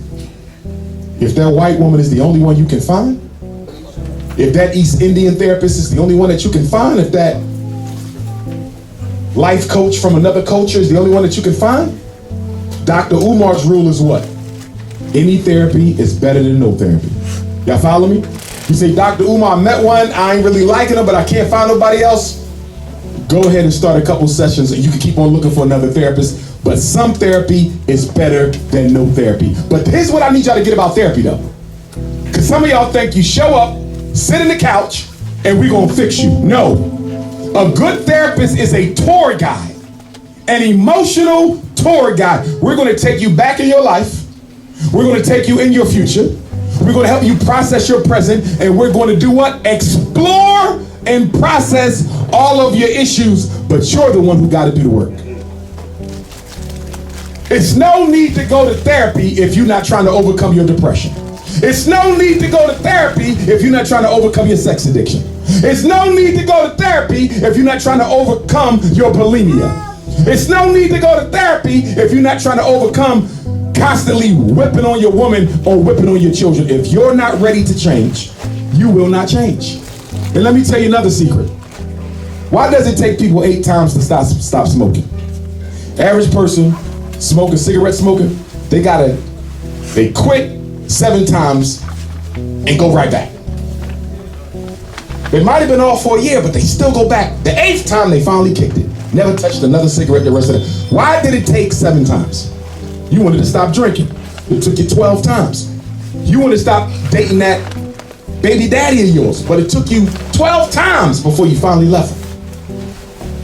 If that white woman is the only one you can find, if that East Indian therapist is the only one that you can find, if that life coach from another culture is the only one that you can find, Dr. Umar's rule is what? Any therapy is better than no therapy. Y'all follow me? You say, Dr. Umar, I met one, I ain't really liking her, but I can't find nobody else. Go ahead and start a couple sessions and you can keep on looking for another therapist. But some therapy is better than no therapy. But here's what I need y'all to get about therapy though. Because some of y'all think you show up, sit in the couch, and we're gonna fix you. No. A good therapist is a tour guide. An emotional tour guide. We're gonna take you back in your life. We're gonna take you in your future. We're gonna help you process your present. And we're gonna do what? Explore and process all of your issues. But you're the one who gotta do the work. It's no need to go to therapy if you're not trying to overcome your depression. It's no need to go to therapy if you're not trying to overcome your sex addiction. It's no need to go to therapy if you're not trying to overcome your bulimia. It's no need to go to therapy if you're not trying to overcome constantly whipping on your woman or whipping on your children. If you're not ready to change, you will not change. And let me tell you another secret. Why does it take people 8 times to stop smoking? Average person smoking, cigarette smoking, they quit 7 times and go right back. They might have been off for a year, but they still go back. The 8th time they finally kicked it. Never touched another cigarette the rest of it. Why did it take 7 times? You wanted to stop drinking. It took you 12 times. You wanted to stop dating that baby daddy of yours, but it took you 12 times before you finally left him.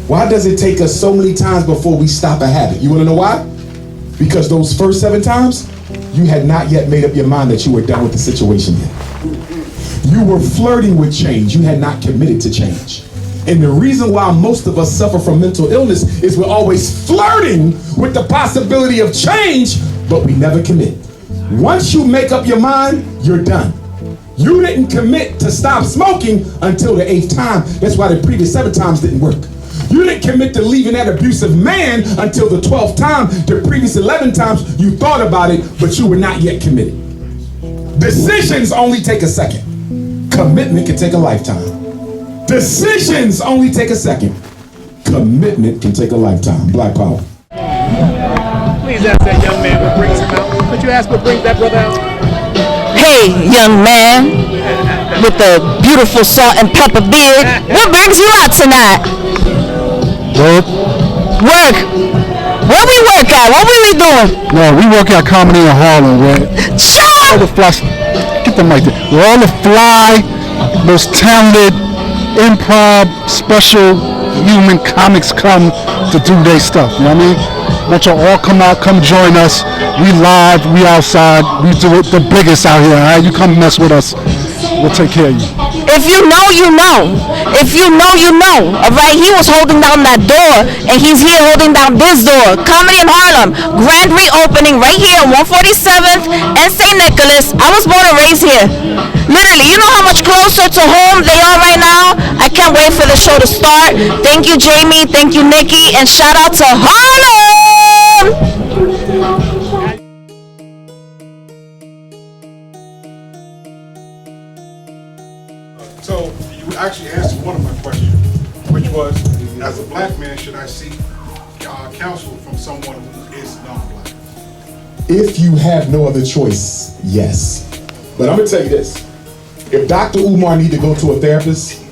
Why does it take us so many times before we stop a habit? You wanna know why? Because those first 7 times, you had not yet made up your mind that you were done with the situation yet. You were flirting with change. You had not committed to change. And the reason why most of us suffer from mental illness is we're always flirting with the possibility of change, but we never commit. Once you make up your mind, you're done. You didn't commit to stop smoking until the 8th time. That's why the previous 7 times didn't work. You didn't commit to leaving that abusive man until the 12th time. The previous 11 times you thought about it, but you were not yet committed. Decisions only take a second. Commitment can take a lifetime. Decisions only take a second. Commitment can take a lifetime. Black power. Please ask that young man what brings him out. Could you ask what brings that brother out? Hey, young man with the beautiful salt and pepper beard, what brings you out tonight? Work. Work. Where we work at? What we doing? No, we work at Comedy in Harlem where all the fly, get the mic there. Where all the fly, most talented, improv, special human comics come to do their stuff. You know what I mean? Want y'all all come out, come join us. We live, we outside, we do it the biggest out here. All right, you come mess with us. We'll take care of you. If you know, you know. If you know, you know. All right, he was holding down that door, and he's here holding down this door. Comedy in Harlem, grand reopening right here on 147th and St. Nicholas. I was born and raised here. Literally, you know how much closer to home they are right now? I can't wait for the show to start. Thank you, Jamie. Thank you, Nikki. And shout out to Harlem! So you actually answered one of my questions, which was, as a black man, should I seek counsel from someone who is non-black? If you have no other choice, yes. But I'm gonna tell you this. If Dr. Umar need to go to a therapist,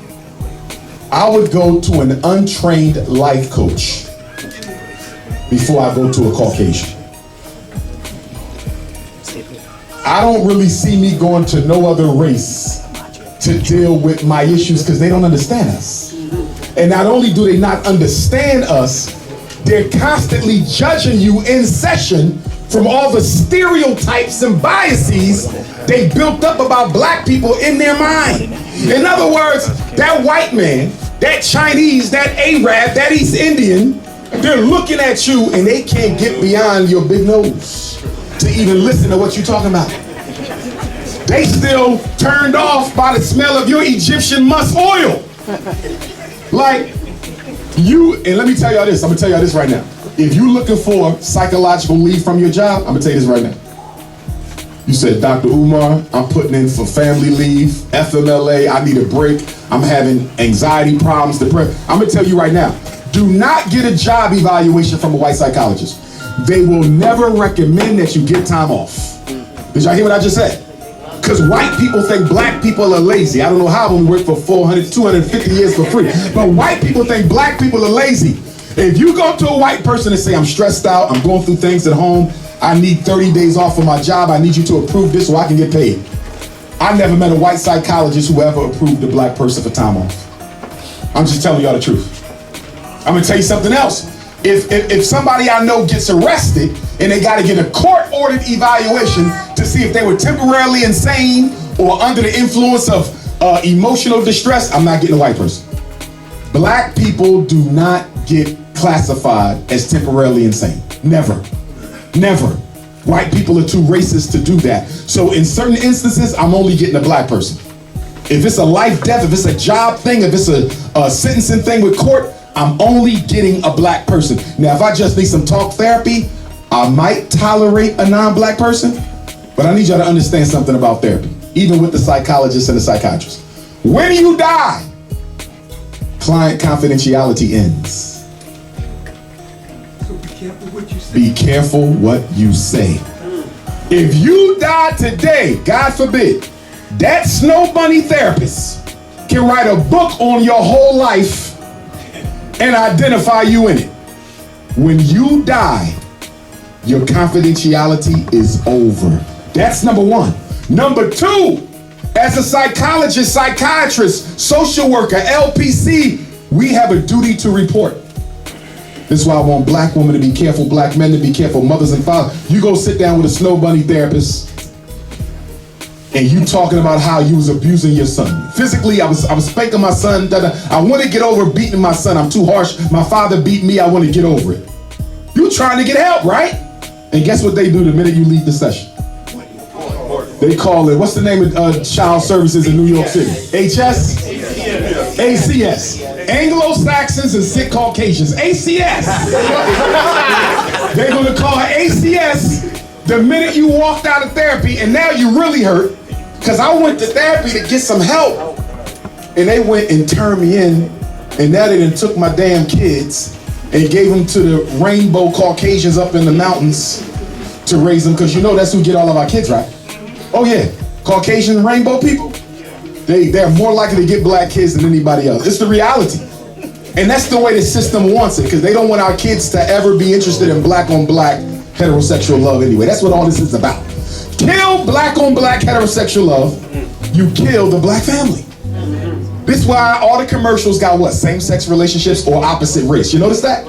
I would go to an untrained life coach before I go to a Caucasian. I don't really see me going to no other race to deal with my issues because they don't understand us. And not only do they not understand us, they're constantly judging you in session from all the stereotypes and biases they built up about black people in their mind. In other words, that white man, that Chinese, that Arab, that East Indian, they're looking at you and they can't get beyond your big nose to even listen to what you're talking about. They still turned off by the smell of your Egyptian musk oil. Like, you, and let me tell y'all this, I'm gonna tell y'all this right now. If you're looking for psychological leave from your job, I'm gonna tell you this right now. You said, Dr. Umar, I'm putting in for family leave, FMLA, I need a break, I'm having anxiety problems, depression. I'm gonna tell you right now, do not get a job evaluation from a white psychologist. They will never recommend that you get time off. Did y'all hear what I just said? Because white people think black people are lazy. I don't know how we work for 400, 250 years for free. But white people think black people are lazy. If you go to a white person and say, I'm stressed out, I'm going through things at home, I need 30 days off from my job, I need you to approve this so I can get paid. I never met a white psychologist who ever approved a black person for time off. I'm just telling y'all the truth. I'm gonna tell you something else. If somebody I know gets arrested and they gotta get a court-ordered evaluation to see if they were temporarily insane or under the influence of emotional distress, I'm not getting a white person. Black people do not get classified as temporarily insane. Never. Never. White people are too racist to do that. So in certain instances, I'm only getting a black person. If it's a life, death, if it's a job thing, if it's a sentencing thing with court, I'm only getting a black person. Now, if I just need some talk therapy, I might tolerate a non-black person, but I need y'all to understand something about therapy, even with the psychologist and the psychiatrist. When you die, client confidentiality ends. So be careful what you say. Be careful what you say. If you die today, God forbid, That snow bunny therapist can write a book on your whole life and identify you in it. When you die, your confidentiality is over. That's number one. Number two, as a psychologist, psychiatrist, social worker, LPC, we have a duty to report. This is why I want black women to be careful, black men to be careful, mothers and fathers. You go sit down with a snow bunny therapist and you talking about how you was abusing your son. Physically, I was spanking my son. I want to get over beating my son. I'm too harsh. My father beat me. I want to get over it. You trying to get help, right? And guess what they do the minute you leave the session? They call it, what's the name of child services in New York City? HS? ACS. Anglo-Saxons and sick Caucasians. ACS. They're going to call it ACS the minute you walked out of therapy, and now you really hurt. Because I went to therapy to get some help. And they went and turned me in, and now they done took my damn kids and gave them to the rainbow Caucasians up in the mountains to raise them, because you know that's who get all of our kids, right? Oh yeah, Caucasian rainbow people, they're more likely to get black kids than anybody else. It's the reality. And that's the way the system wants it, because they don't want our kids to ever be interested in black on black heterosexual love anyway. That's what all this is about. Kill black on black heterosexual love, you kill the black family. This is why all the commercials got what? Same-sex relationships or opposite race. You notice that?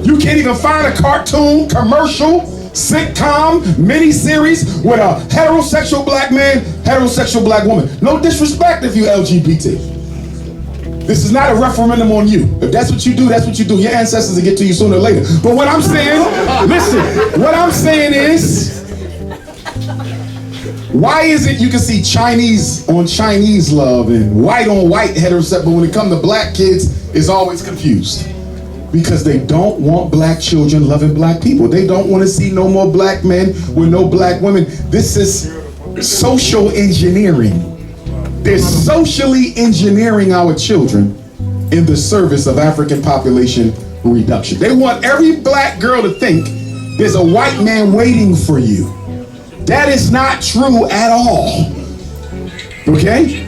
You can't even find a cartoon, commercial, sitcom, miniseries with a heterosexual black man, heterosexual black woman. No disrespect if you LGBT. This is not a referendum on you. If that's what you do, that's what you do. Your ancestors will get to you sooner or later. But what I'm saying, listen, what I'm saying is, why is it you can see Chinese on Chinese love and white on white heterosexual, but when it comes to black kids, it's always confused? Because they don't want black children loving black people. They don't want to see no more black men with no black women. This is social engineering. They're socially engineering our children in the service of African population reduction. They want every black girl to think there's a white man waiting for you. That is not true at all. Okay?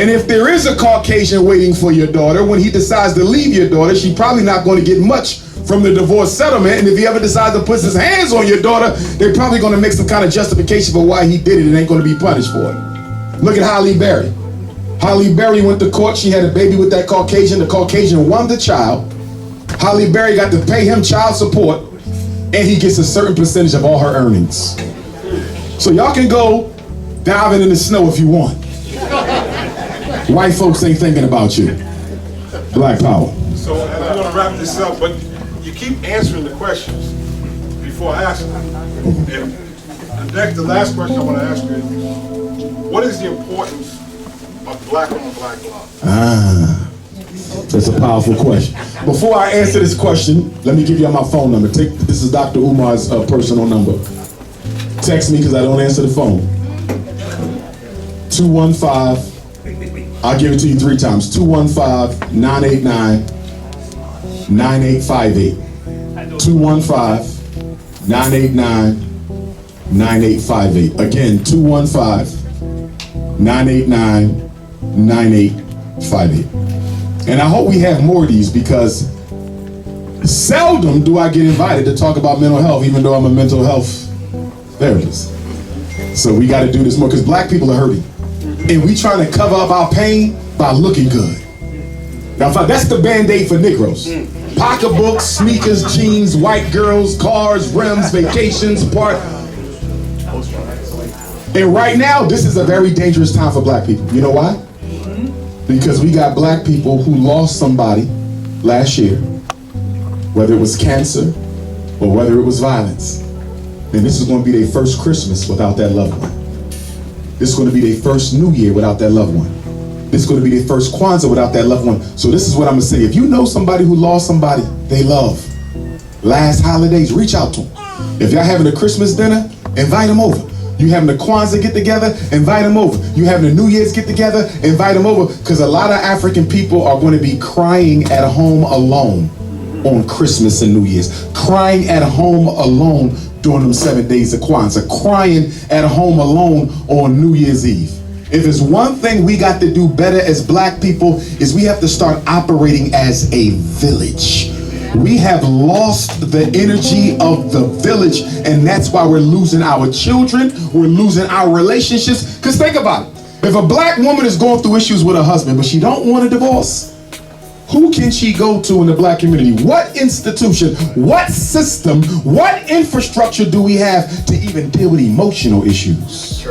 And if there is a Caucasian waiting for your daughter, when he decides to leave your daughter, she's probably not going to get much from the divorce settlement. And if he ever decides to put his hands on your daughter, they're probably going to make some kind of justification for why he did it and ain't going to be punished for it. Look at Halle Berry. Halle Berry went to court. She had a baby with that Caucasian. The Caucasian won the child. Halle Berry got to pay him child support, and he gets a certain percentage of all her earnings. So y'all can go diving in the snow if you want. White folks ain't thinking about you. Black power. So I want to wrap this up, but you keep answering the questions before I ask them. And the last question I want to ask you is, what is the importance of black on black love? That's a powerful question. Before I answer this question, let me give you my phone number. This is Dr. Umar's personal number. Text me because I don't answer the phone. 215, I'll give it to you 3 times. 215-989-9858. 215-989-9858. Again, 215-989-9858. And I hope we have more of these, because seldom do I get invited to talk about mental health, even though I'm a mental health therapist. So we got to do this more, because black people are hurting. And we trying to cover up our pain by looking good. Now, that's the Band-Aid for Negroes. Pocketbooks, sneakers, jeans, white girls, cars, rims, vacations, And right now, this is a very dangerous time for black people. You know why? Because we got black people who lost somebody last year, whether it was cancer or whether it was violence. And this is going to be their first Christmas without that loved one. This is going to be their first New Year without that loved one. This is going to be their first Kwanzaa without that loved one. So this is what I'm going to say. If you know somebody who lost somebody they love, last holidays, reach out to them. If y'all having a Christmas dinner, invite them over. You having a Kwanzaa get together, invite them over. You having a New Year's get together, invite them over. Because a lot of African people are going to be crying at home alone on Christmas and New Year's. Crying at home alone during them 7 days of Kwanzaa. Crying at home alone on New Year's Eve. If it's one thing we got to do better as black people, is we have to start operating as a village. We have lost the energy of the village, and that's why we're losing our children, we're losing our relationships. Because think about it. If a black woman is going through issues with her husband, but she don't want a divorce, who can she go to in the black community? What institution, what system, what infrastructure do we have to even deal with emotional issues?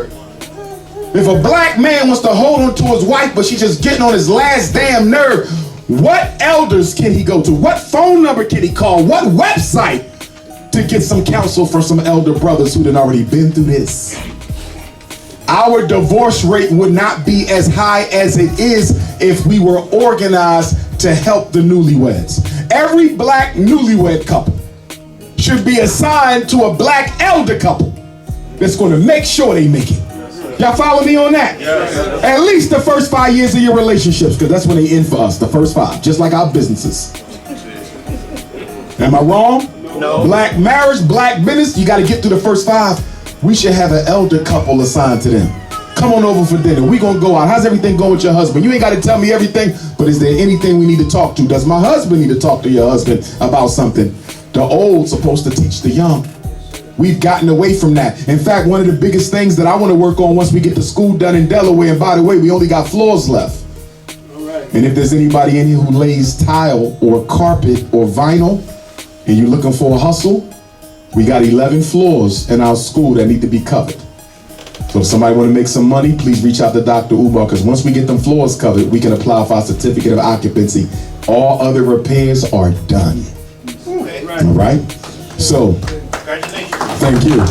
If a black man wants to hold on to his wife, but she's just getting on his last damn nerve, what elders can he go to? What phone number can he call? What website to get some counsel from some elder brothers who done already been through this? Our divorce rate would not be as high as it is if we were organized to help the newlyweds. Every black newlywed couple should be assigned to a black elder couple that's going to make sure they make it. Y'all follow me on that? Yes. At least the first 5 years of your relationships, because that's when they end for us, the first 5, just like our businesses. Am I wrong? No. Black marriage, black business, you got to get through the first 5. We should have an elder couple assigned to them. Come on over for dinner. We gonna go out. How's everything going with your husband? You ain't got to tell me everything, but is there anything we need to talk to? Does my husband need to talk to your husband about something? The old supposed to teach the young. We've gotten away from that. In fact, one of the biggest things that I want to work on once we get the school done in Delaware, and by the way, we only got floors left. And if there's anybody in here who lays tile or carpet or vinyl, and you're looking for a hustle, we got 11 floors in our school that need to be covered. So if somebody want to make some money, please reach out to Dr. Umar, because once we get them floors covered, we can apply for our certificate of occupancy. All other repairs are done. All right? So, thank you.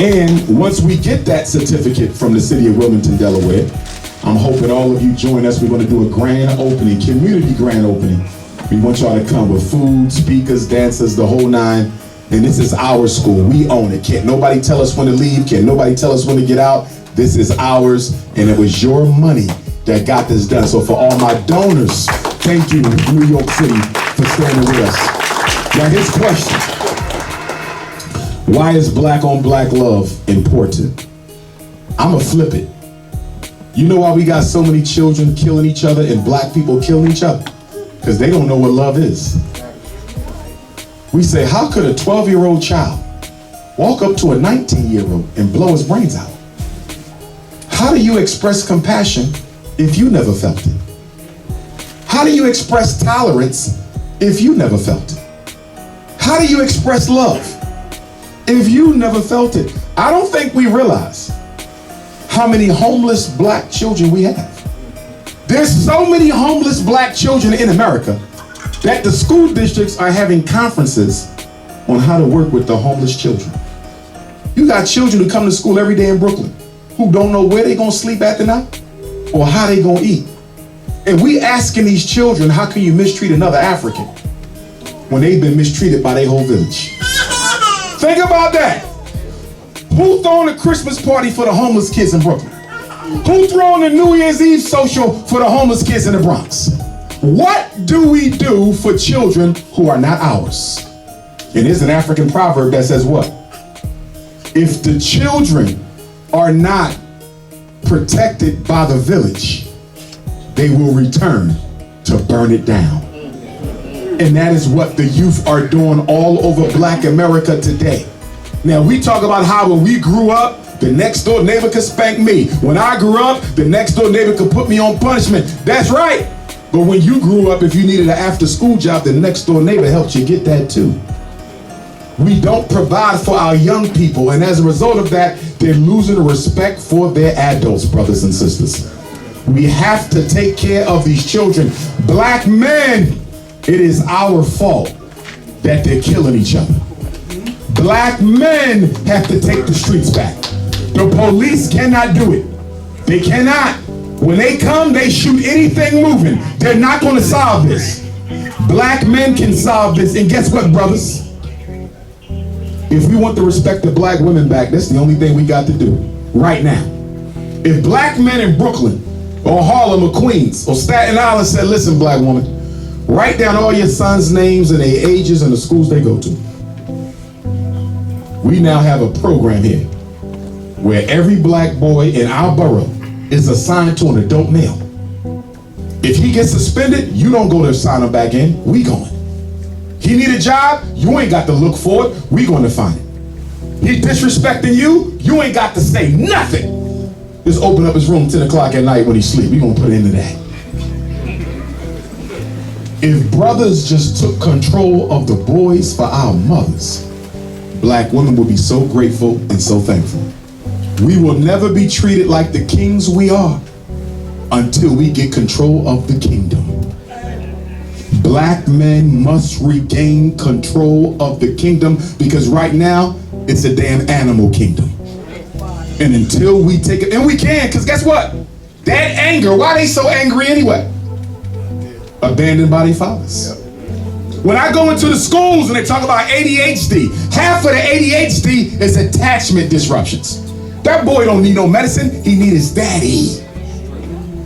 And once we get that certificate from the city of Wilmington, Delaware, I'm hoping all of you join us. We're going to do a grand opening, community grand opening. We want y'all to come with food, speakers, dancers, the whole 9. And this is our school. We own it. Can't nobody tell us when to leave. Can't nobody tell us when to get out. This is ours, and it was your money that got this done. So for all my donors, thank you, New York City, for standing with us. Now his question: why is black on black love important? I'ma flip it. You know why we got so many children killing each other and black people killing each other? Because they don't know what love is. We say, how could a 12-year-old child walk up to a 19-year-old and blow his brains out? How do you express compassion if you never felt it? How do you express tolerance if you never felt it? How do you express love if you never felt it? I don't think we realize how many homeless black children we have. There's so many homeless black children in America that the school districts are having conferences on how to work with the homeless children. You got children who come to school every day in Brooklyn who don't know where they're gonna sleep at the night or how they gonna eat. And we asking these children, how can you mistreat another African when they've been mistreated by their whole village? Think about that. Who throwing a Christmas party for the homeless kids in Brooklyn? Who throwing a New Year's Eve social for the homeless kids in the Bronx? What do we do for children who are not ours? And there's an African proverb that says what? If the children are not protected by the village, they will return to burn it down. And that is what the youth are doing all over black America today. Now we talk about how when we grew up, the next door neighbor could spank me. When I grew up, the next door neighbor could put me on punishment. That's right. But when you grew up, if you needed an after school job, the next door neighbor helped you get that too. We don't provide for our young people, and as a result of that, they're losing the respect for their adults, brothers and sisters. We have to take care of these children. Black men, it is our fault that they're killing each other. Black men have to take the streets back. The police cannot do it. They cannot. When they come, they shoot anything moving. They're not going to solve this. Black men can solve this. And guess what, brothers? If we want to respect the black women back, that's the only thing we got to do right now. If black men in Brooklyn or Harlem or Queens or Staten Island said, listen, black woman, write down all your sons' names and their ages and the schools they go to. We now have a program here where every black boy in our borough is assigned to an adult male. If he gets suspended, you don't go to sign him back in. We going. He need a job, you ain't got to look for it. We going to find it. He disrespecting you, you ain't got to say nothing. Just open up his room 10 o'clock at night when he sleep. We gonna put an end to that. If brothers just took control of the boys for our mothers, black women would be so grateful and so thankful. We will never be treated like the kings we are until we get control of the kingdom. Black men must regain control of the kingdom because right now it's a damn animal kingdom. And until we take it, and we can, because guess what? That anger, why they so angry anyway? Abandoned by their fathers. When I go into the schools and they talk about ADHD, half of the ADHD is attachment disruptions. That boy don't need no medicine, he need his daddy.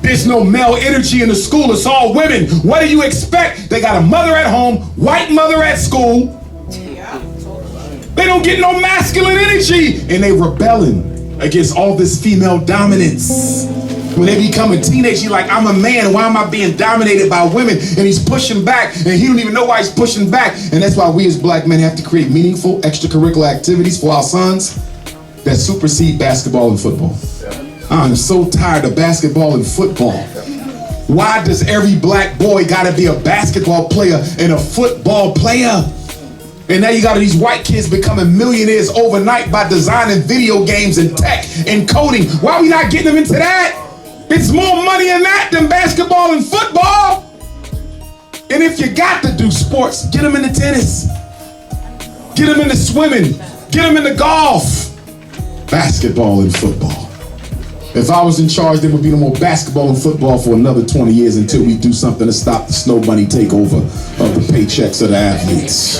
There's no male energy in the school, it's all women. What do you expect? They got a mother at home, white mother at school. They don't get no masculine energy, and they rebelling against all this female dominance. When they become a teenager, like, I'm a man, why am I being dominated by women? And he's pushing back, and he don't even know why he's pushing back. And that's why we as black men have to create meaningful extracurricular activities for our sons that supersede basketball and football. I'm so tired of basketball and football. Why does every black boy gotta be a basketball player and a football player? And now you got these white kids becoming millionaires overnight by designing video games and tech and coding. Why are we not getting them into that? It's more money in that than basketball and football. And if you got to do sports, get them into tennis. Get them into swimming. Get them into golf. Basketball and football. If I was in charge, there would be no more basketball and football for another 20 years until we do something to stop the snow bunny takeover of the paychecks of the athletes.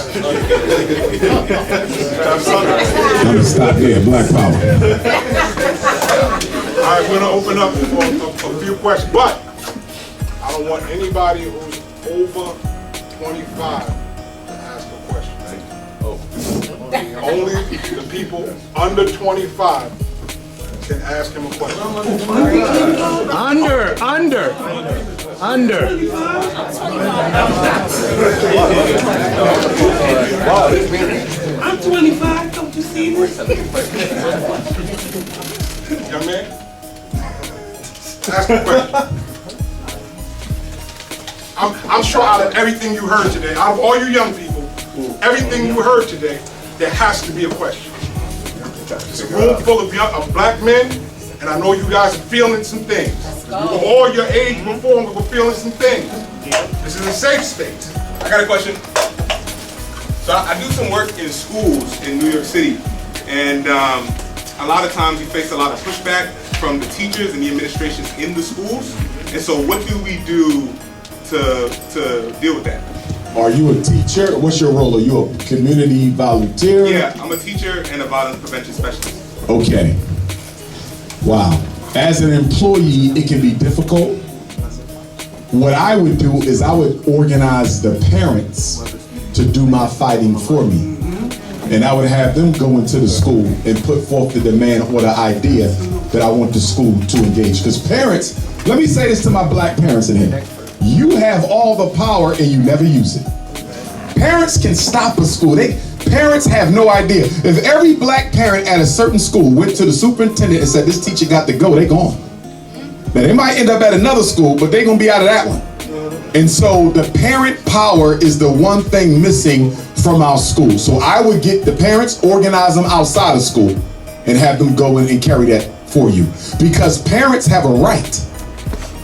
I'm gonna stop there, Black Power. All right, we're gonna open up for a few questions, but I don't want anybody who's over 25 to ask a question. Only the people under 25 can ask him a question. Under. I'm 25, don't you see this? Young man, ask a question. I'm sure out of everything you heard today, out of all you young people, everything you heard today, there has to be a question. It's a room full of black men, and I know you guys are feeling some things. We were all your age before, and we were feeling some things. This is a safe state. I got a question. So I do some work in schools in New York City, and a lot of times we face a lot of pushback from the teachers and the administrations in the schools. And so what do we do to deal with that? Are you a teacher? What's your role? Are you a community volunteer? Yeah, I'm a teacher and a violence prevention specialist. Okay. Wow. As an employee, it can be difficult. What I would do is I would organize the parents to do my fighting for me. And I would have them go into the school and put forth the demand or the idea that I want the school to engage. Because parents, let me say this to my black parents in here. You have all the power and you never use it. Parents can stop a school. Parents have no idea. If every black parent at a certain school went to the superintendent and said, this teacher got to go, they gone. Now they might end up at another school, but they're gonna be out of that one. And so the parent power is the one thing missing from our school. So I would get the parents, organize them outside of school, and have them go in and carry that for you. Because parents have a right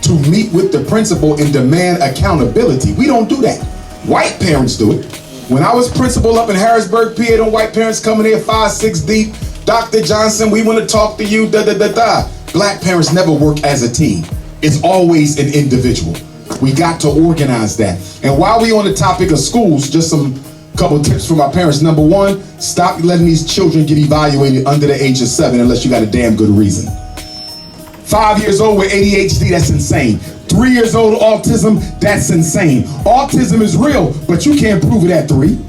to meet with the principal and demand accountability. We don't do that. White parents do it. When I was principal up in Harrisburg, PA, them white parents coming here 5, 6 deep. Dr. Johnson, we want to talk to you, Black parents never work as a team. It's always an individual. We got to organize that. And while we on the topic of schools, just some couple tips from my parents. Number one, stop letting these children get evaluated under the age of 7 unless you got a damn good reason. 5 years old with ADHD, that's insane. 3 years old autism, that's insane. Autism is real, but you can't prove it at 3.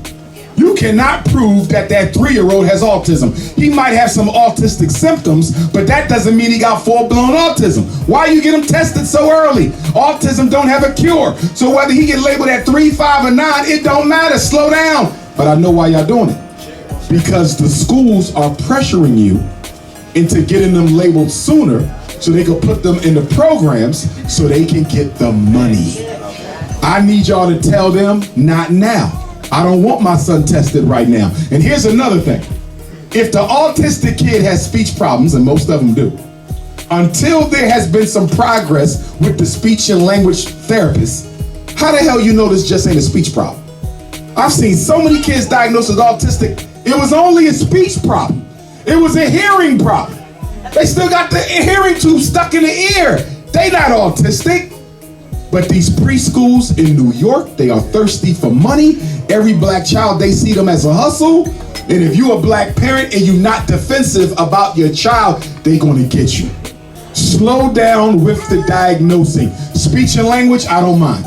You cannot prove that that 3-year-old has autism. He might have some autistic symptoms, but that doesn't mean he got full-blown autism. Why you get him tested so early? Autism don't have a cure. So whether he get labeled at 3, 5, or 9, it don't matter. Slow down. But I know why y'all doing it. Because the schools are pressuring you into getting them labeled sooner so they can put them in the programs so they can get the money. I need y'all to tell them, not now. I don't want my son tested right now. And here's another thing. If the autistic kid has speech problems, and most of them do, until there has been some progress with the speech and language therapist, how the hell you know this just ain't a speech problem? I've seen so many kids diagnosed as autistic, it was only a speech problem. It was a hearing problem. They still got the hearing tube stuck in the ear. They not autistic. But these preschools in New York, they are thirsty for money. Every black child, they see them as a hustle. And if you're a black parent and you're not defensive about your child, they're gonna get you. Slow down with the diagnosing. Speech and language, I don't mind.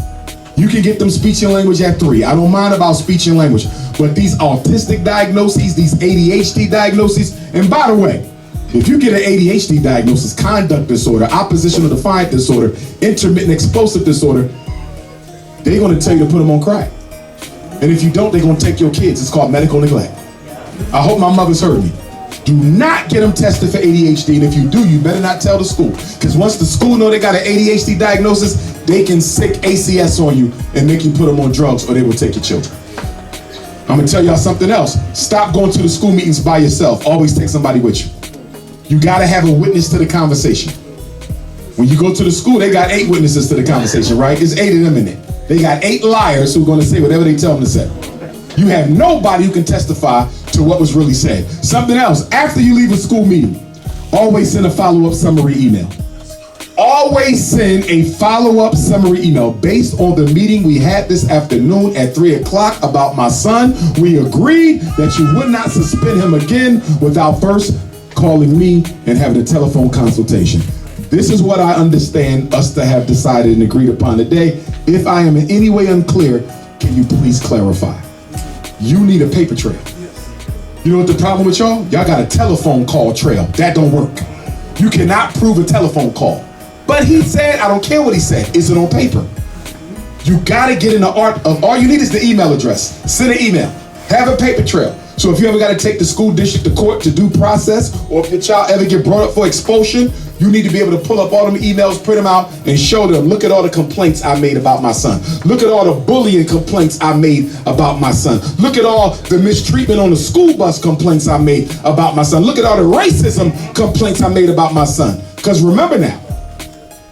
You can get them speech and language at 3. I don't mind about speech and language. But these autistic diagnoses, these ADHD diagnoses, and by the way, if you get an ADHD diagnosis, conduct disorder, oppositional defiant disorder, intermittent explosive disorder, they're gonna tell you to put them on crack. And if you don't, they're gonna take your kids. It's called medical neglect. I hope my mother's heard me. Do not get them tested for ADHD, and if you do, you better not tell the school. Because once the school know they got an ADHD diagnosis, they can sick ACS on you and make you put them on drugs, or they will take your children. I'm gonna tell y'all something else. Stop going to the school meetings by yourself. Always take somebody with you. You gotta have a witness to the conversation. When you go to the school, they got 8 witnesses to the conversation, right? There's 8 of them in it. They got 8 liars who are gonna say whatever they tell them to say. You have nobody who can testify to what was really said. Something else, after you leave a school meeting, always send a follow-up summary email. Always send a follow-up summary email based on the meeting we had this afternoon at 3 o'clock about my son. We agreed that you would not suspend him again without first calling me and having a telephone consultation. This is what I understand us to have decided and agreed upon today. If I am in any way unclear, can you please clarify? You need a paper trail. You know what the problem with y'all? Y'all got a telephone call trail. That don't work. You cannot prove a telephone call. But he said, I don't care what he said. Is it on paper? You gotta get in the art of, all you need is the email address. Send an email. Have a paper trail. So if you ever gotta take the school district to court to due process, or if your child ever get brought up for expulsion, you need to be able to pull up all them emails, print them out, and show them, look at all the complaints I made about my son. Look at all the bullying complaints I made about my son. Look at all the mistreatment on the school bus complaints I made about my son. Look at all the racism complaints I made about my son. Because remember now,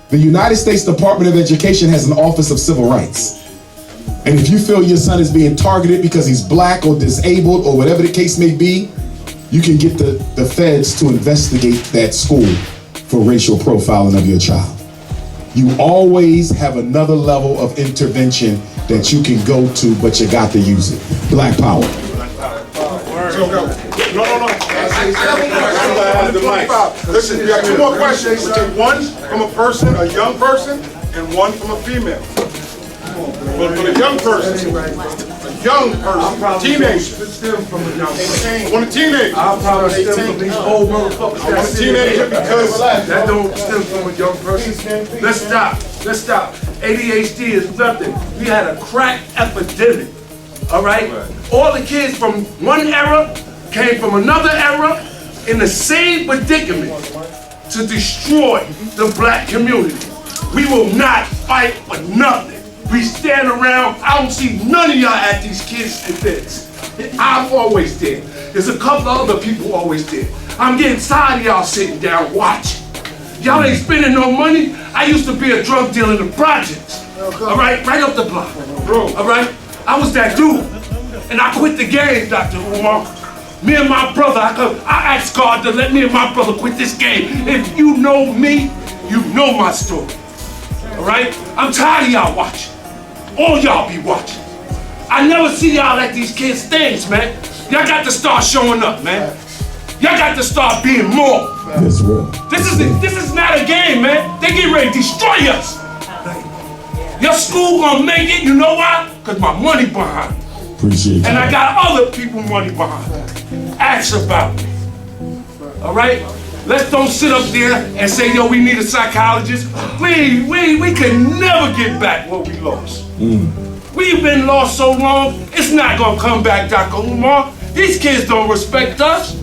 the United States Department of Education has an Office of Civil Rights. And if you feel your son is being targeted because he's black or disabled or whatever the case may be, you can get the feds to investigate that school for racial profiling of your child. You always have another level of intervention that you can go to, but you got to use it. Black power. Listen, we got 2 more questions. We'll take one from a person, a young person, and one from a female. But for the young person, teenager. I want a teenager. I'll probably stem from these old motherfuckers. I want a teenager because that don't stem from a young person. Let's stop. ADHD is nothing. We had a crack epidemic. All right? All the kids from one era came from another era in the same predicament to destroy the black community. We will not fight for nothing. We stand around. I don't see none of y'all at these kids' events. I've always did. There's a couple of other people always did. I'm getting tired of y'all sitting down watching. Y'all ain't spending no money. I used to be a drug dealer in the projects. All right, right up the block. All right, I was that dude, and I quit the game, Dr. Umar. Me and my brother, I asked God to let me and my brother quit this game. If you know me, you know my story. All right, I'm tired of y'all watching. All y'all be watching. I never see y'all at these kids' things, man. Y'all got to start showing up, man. Y'all got to start being more. That's real. This is not a game, man. They get ready to destroy us. Your school gonna make it, you know why? Because my money behind. Appreciate you. And I got other people money behind me. Ask about me. All right? Let's don't sit up there and say, yo, we need a psychologist. We can never get back what we lost. We've been lost so long, it's not gonna come back, Dr. Umar. These kids don't respect us.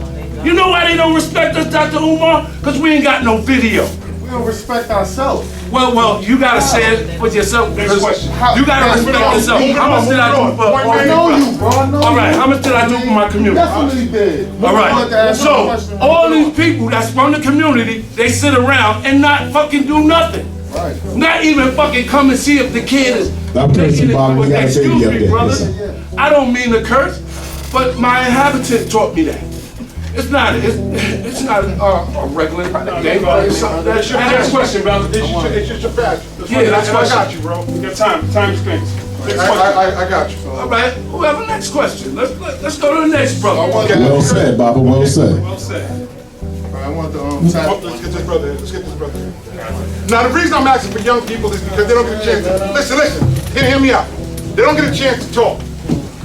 You know why they don't respect us, Dr. Umar? Because we ain't got no video. We don't respect ourselves. Well, you gotta say it with yourself. Next question. You gotta respect yourself. How much did I do for all I know you, bro. I know All right, you. how much did I do for my community? Definitely did. All right, so all these people that's from the community, they sit around and not fucking do nothing. Right. Not even fucking come and see if the kid is That person, taking it. Bob, we got a Excuse baby up me, there. brother. Listen. I don't mean to curse, but my inhabitant taught me that. It's not a regular day, but it's something that should Next happen. question, brother. It's just your passion. Yeah, that's I got you, bro. We got time. Time spent. Next question. I got you. All right, whoever next question. Let's go to the next brother. Well said, Baba, well said. Well said. I want the Let's get this brother. Let's get this brother. Now, the reason I'm asking for young people is because they don't get a chance to listen. Hear me out. They don't get a chance to talk,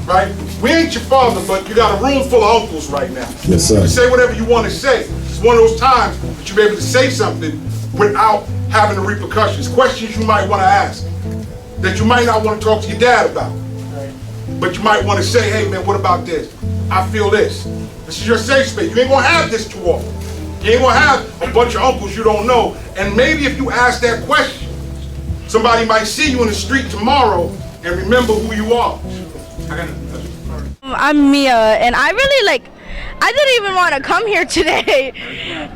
right? We ain't your father, but you got a room full of uncles right now. Yes, sir. You say whatever you want to say. It's one of those times that you'll be able to say something without having the repercussions. Questions you might want to ask that you might not want to talk to your dad about. But you might want to say, hey man, what about this? I feel this. This is your safe space. You ain't gonna have this too often. You ain't gonna have a bunch of uncles you don't know. And maybe if you ask that question, somebody might see you in the street tomorrow and remember who you are. I'm Mia, and I didn't even want to come here today,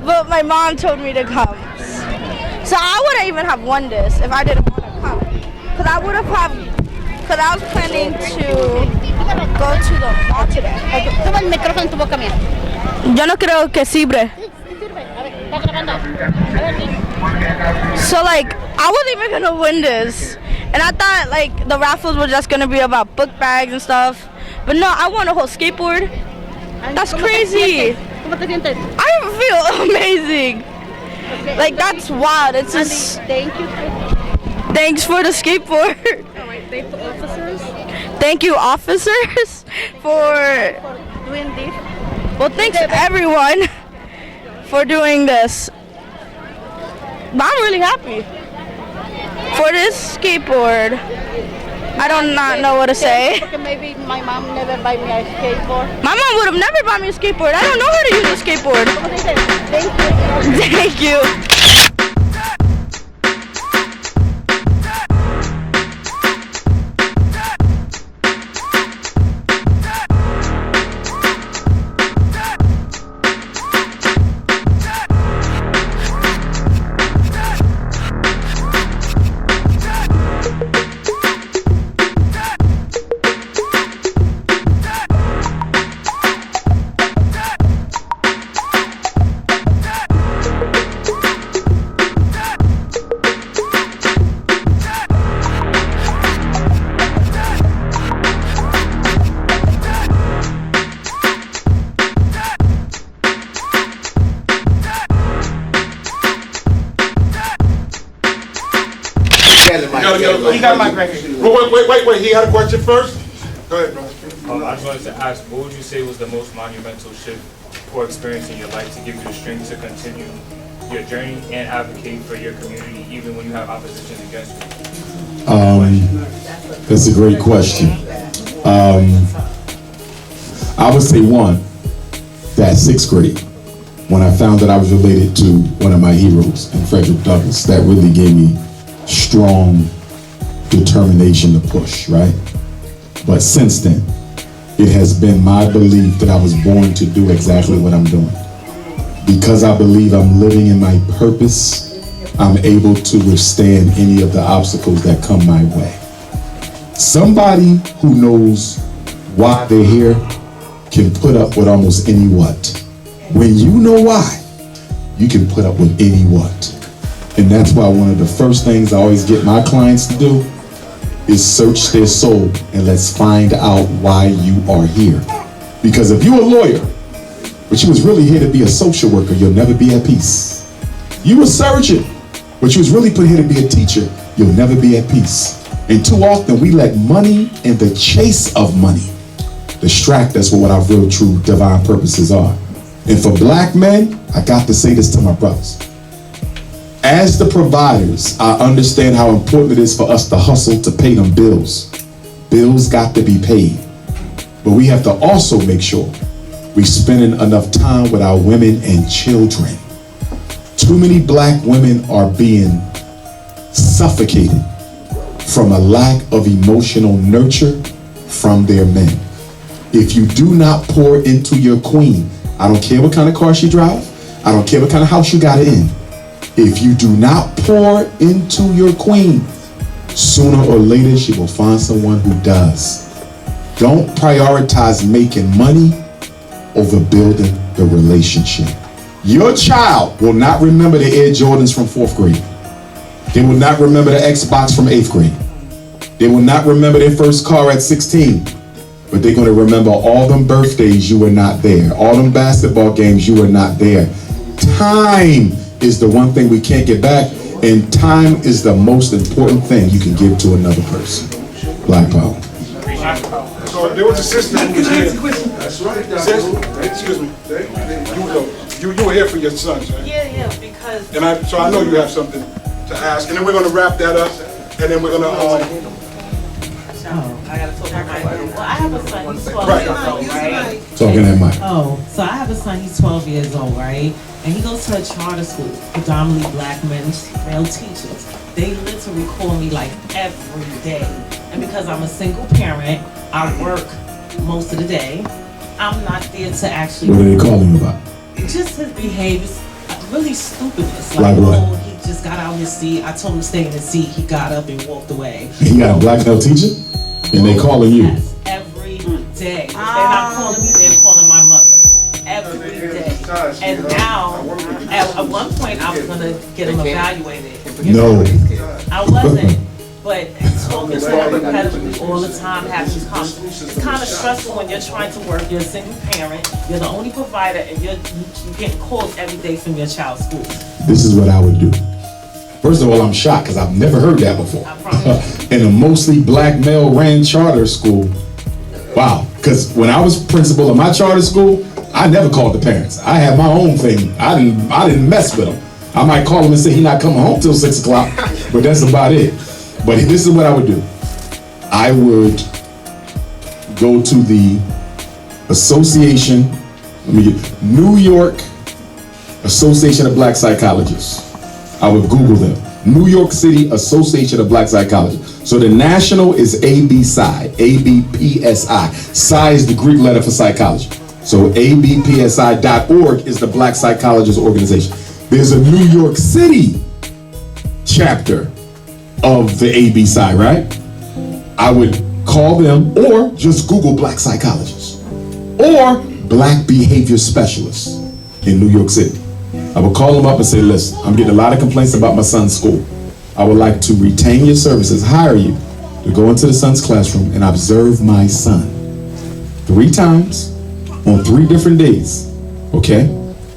but my mom told me to come. So I wouldn't even have won this if I didn't want to come. Because I was planning to go to the mall today. Toma el micrófono en tu boca, mía. Yo no creo que sirve. So I wasn't even gonna win this. And I thought the raffles were just gonna be about book bags and stuff. But no, I won a whole skateboard. That's crazy. ¿Cómo te sientes? I feel amazing. That's wild. It's just Thank you. thanks for the skateboard. All right, thank the officers Thank you, officers, for doing this. well, thanks everyone for doing this. But I'm really happy for this skateboard. I do not know what to say. Because maybe my mom never buy me a skateboard. My mom would have never bought me a skateboard. I don't know how to use a skateboard. ¿Cómo te dices? Thank you. Thank you. He got my question. Wait. He had a question first? Go ahead, bro. I just wanted to ask, what would you say was the most monumental shift or experience in your life to give you the strength to continue your journey and advocate for your community even when you have opposition against you? That's a great question. I would say one, that 6th grade, when I found that I was related to one of my heroes, in Frederick Douglass, that really gave me strong determination to push, right? But since then, it has been my belief that I was born to do exactly what I'm doing. Because I believe I'm living in my purpose, I'm able to withstand any of the obstacles that come my way. Somebody who knows why they're here can put up with almost any what. When you know why, you can put up with any what. And that's why one of the first things I always get my clients to do is search their soul and let's find out why you are here. Because if you're a lawyer, but you was really here to be a social worker, you'll never be at peace. You a surgeon, but you was really put here to be a teacher, you'll never be at peace. And too often we let money and the chase of money Distract us with what our real, true, divine purposes are. And for black men, I got to say this to my brothers. As the providers, I understand how important it is for us to hustle to pay them bills. Bills got to be paid. But we have to also make sure we're spending enough time with our women and children. Too many black women are being suffocated from a lack of emotional nurture from their men. If you do not pour into your queen, I don't care what kind of car she drives, I don't care what kind of house you got it in. If you do not pour into your queen, sooner or later she will find someone who does. Don't prioritize making money over building the relationship. Your child will not remember the Air Jordans from 4th grade. They will not remember the Xbox from 8th grade. They will not remember their first car at 16. But they're going to remember all them birthdays you were not there. All them basketball games you were not there. Time is the one thing we can't get back. And time is the most important thing you can give to another person. Black power. So there was a sister who was here. That's right. Excuse me. You were here for your sons, right? Yeah, because. And so I know you have something to ask, and then we're gonna wrap that up, and then we're gonna. I gotta talk about well, I have a son. He's 12 Right. years old, right? Talking that mic. Oh, so I have a son. He's 12 years old, right? And he goes to a charter school, predominantly black men, male teachers. They literally call me like every day, and because I'm a single parent, I work most of the day. I'm not there to actually. What are they calling you about? Just his behavior, really stupidness. Like what? Oh, he just got out of his seat. I told him to stay in his seat. He got up and walked away. You got a black male teacher? And they calling you? Yes, every day. If they're not calling me, they're calling my mother. Every day. And now, at one point, I was going to get him evaluated. No. I wasn't. But talking to him repetitively all the time, having these conversations, it's kind of stressful when you're trying to work. You're a single parent, you're the only provider, and you're getting calls every day from your child's school. This is what I would do. First of all, I'm shocked because I've never heard that before. In a mostly black male ran charter school. Wow. Because when I was principal of my charter school, I never called the parents. I had my own thing. I didn't mess with them. I might call them and say he's not coming home till 6 o'clock, but that's about it. But this is what I would do. I would go to the association, New York Association of Black Psychologists. I would Google them. New York City Association of Black Psychologists. So the national is ABPSI, ABPSI. Psi is the Greek letter for psychology. So abpsi.org is the Black Psychologist Organization. There's a New York City chapter of the ABPSI, right? I would call them or just Google black psychologists or black behavior specialists in New York City. I would call them up and say, listen, I'm getting a lot of complaints about my son's school. I would like to retain your services, hire you to go into the son's classroom and observe my son 3 times on 3 different days, okay?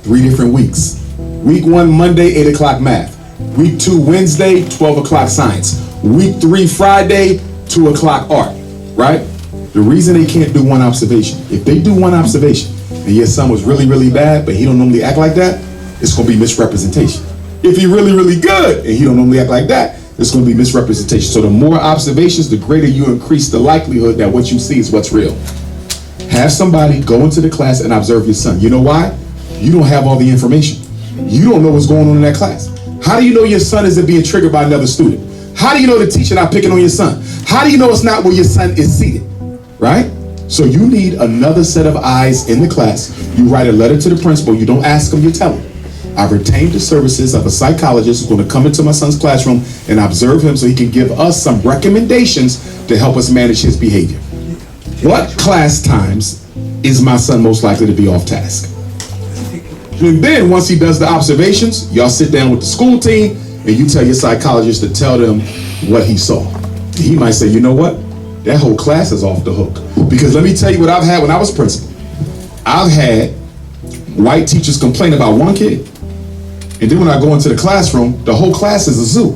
3 different weeks. Week 1, Monday, 8 o'clock math. Week 2, Wednesday, 12 o'clock science. Week 3, Friday, 2 o'clock art, right? The reason they can't do 1 observation, if they do 1 observation and your son was really, really bad, but he don't normally act like that, it's gonna be misrepresentation. If he really, really good and he don't normally act like that, it's gonna be misrepresentation. So the more observations, the greater you increase the likelihood that what you see is what's real. Have somebody go into the class and observe your son. You know why? You don't have all the information. You don't know what's going on in that class. How do you know your son isn't being triggered by another student? How do you know the teacher not picking on your son? How do you know it's not where your son is seated, right? So you need another set of eyes in the class. You write a letter to the principal. You don't ask him, you tell him. I've retained the services of a psychologist who's going to come into my son's classroom and observe him so he can give us some recommendations to help us manage his behavior. What class times is my son most likely to be off task? And then once he does the observations, y'all sit down with the school team and you tell your psychologist to tell them what he saw. He might say, you know what? That whole class is off the hook. Because let me tell you what I've had when I was principal. I've had white teachers complain about 1 kid. And then when I go into the classroom, the whole class is a zoo.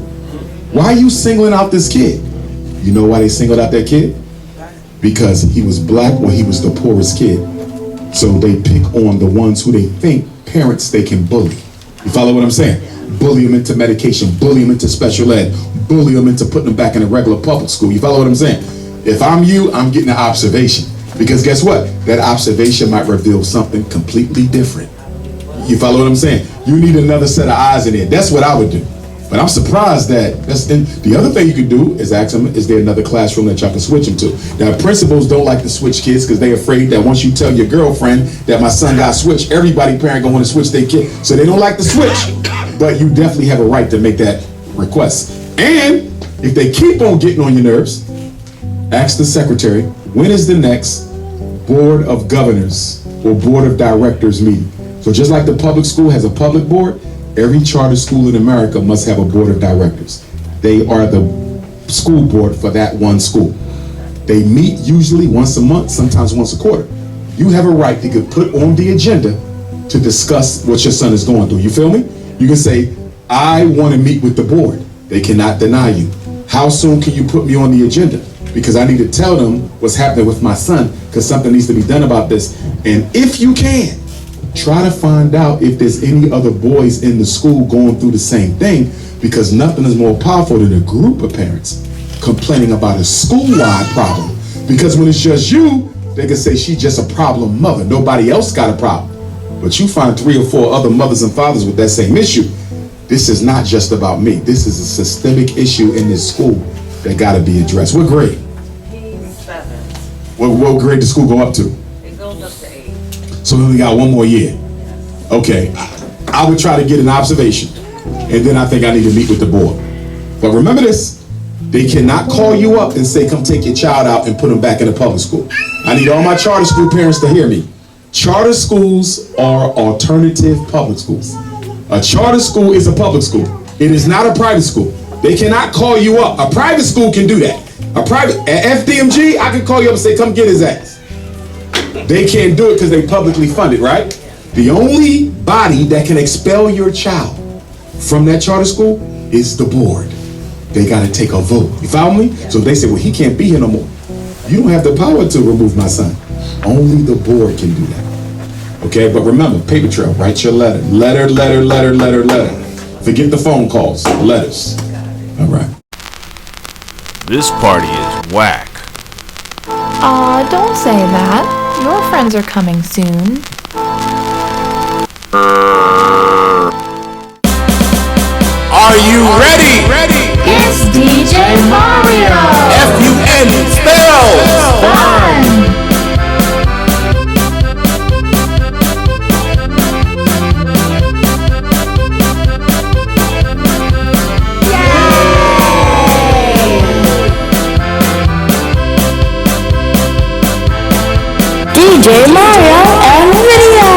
Why are you singling out this kid? You know why they singled out that kid? because he was black or he was the poorest kid. So they pick on the ones who they think parents they can bully. You follow what I'm saying? Bully them into medication, bully them into special ed, bully them into putting them back in a regular public school. You follow what I'm saying? If I'm you, I'm getting an observation. Because guess what? That observation might reveal something completely different. You follow what I'm saying? You need another set of eyes in there. That's what I would do. But I'm surprised that the other thing you could do is ask them, is there another classroom that y'all can switch them to? Now, principals don't like to switch kids because they're afraid that once you tell your girlfriend that my son got switched, everybody parent gonna want to switch their kid. So they don't like to switch. But you definitely have a right to make that request. And if they keep on getting on your nerves, ask the secretary, when is the next Board of Governors or Board of Directors meeting? So just like the public school has a public board, every charter school in America must have a board of directors. They are the school board for that one school. They meet usually once a month, sometimes once a quarter. You have a right to get put on the agenda to discuss what your son is going through. You feel me? You can say, I want to meet with the board. They cannot deny you. How soon can you put me on the agenda? Because I need to tell them what's happening with my son, because something needs to be done about this. And if you can, try to find out if there's any other boys in the school going through the same thing, because nothing is more powerful than a group of parents complaining about a school-wide problem. Because when it's just you, they can say she's just a problem mother. Nobody else got a problem. But you find 3 or 4 other mothers and fathers with that same issue. This is not just about me. This is a systemic issue in this school that got to be addressed. What grade? He's 7. What grade does school go up to? It goes up to 8. So we only got 1 more year. Okay, I would try to get an observation, and then I think I need to meet with the board. But remember this, they cannot call you up and say, come take your child out and put them back in a public school. I need all my charter school parents to hear me. Charter schools are alternative public schools. A charter school is a public school. It is not a private school. They cannot call you up. A private school can do that. At FDMG, I can call you up and say, come get his ass. They can't do it because they publicly funded, right? The only body that can expel your child from that charter school is the board. They got to take a vote. You follow me? So they say, well, he can't be here no more. You don't have the power to remove my son. Only the board can do that. Okay, but remember, paper trail, write your letter. Letter. Forget the phone calls, letters. All right. This party is whack. Aw, don't say that. Your friends are coming soon. Are you ready? It's DJ Mario! F-U-N spells! Fun! DJ Mario and video!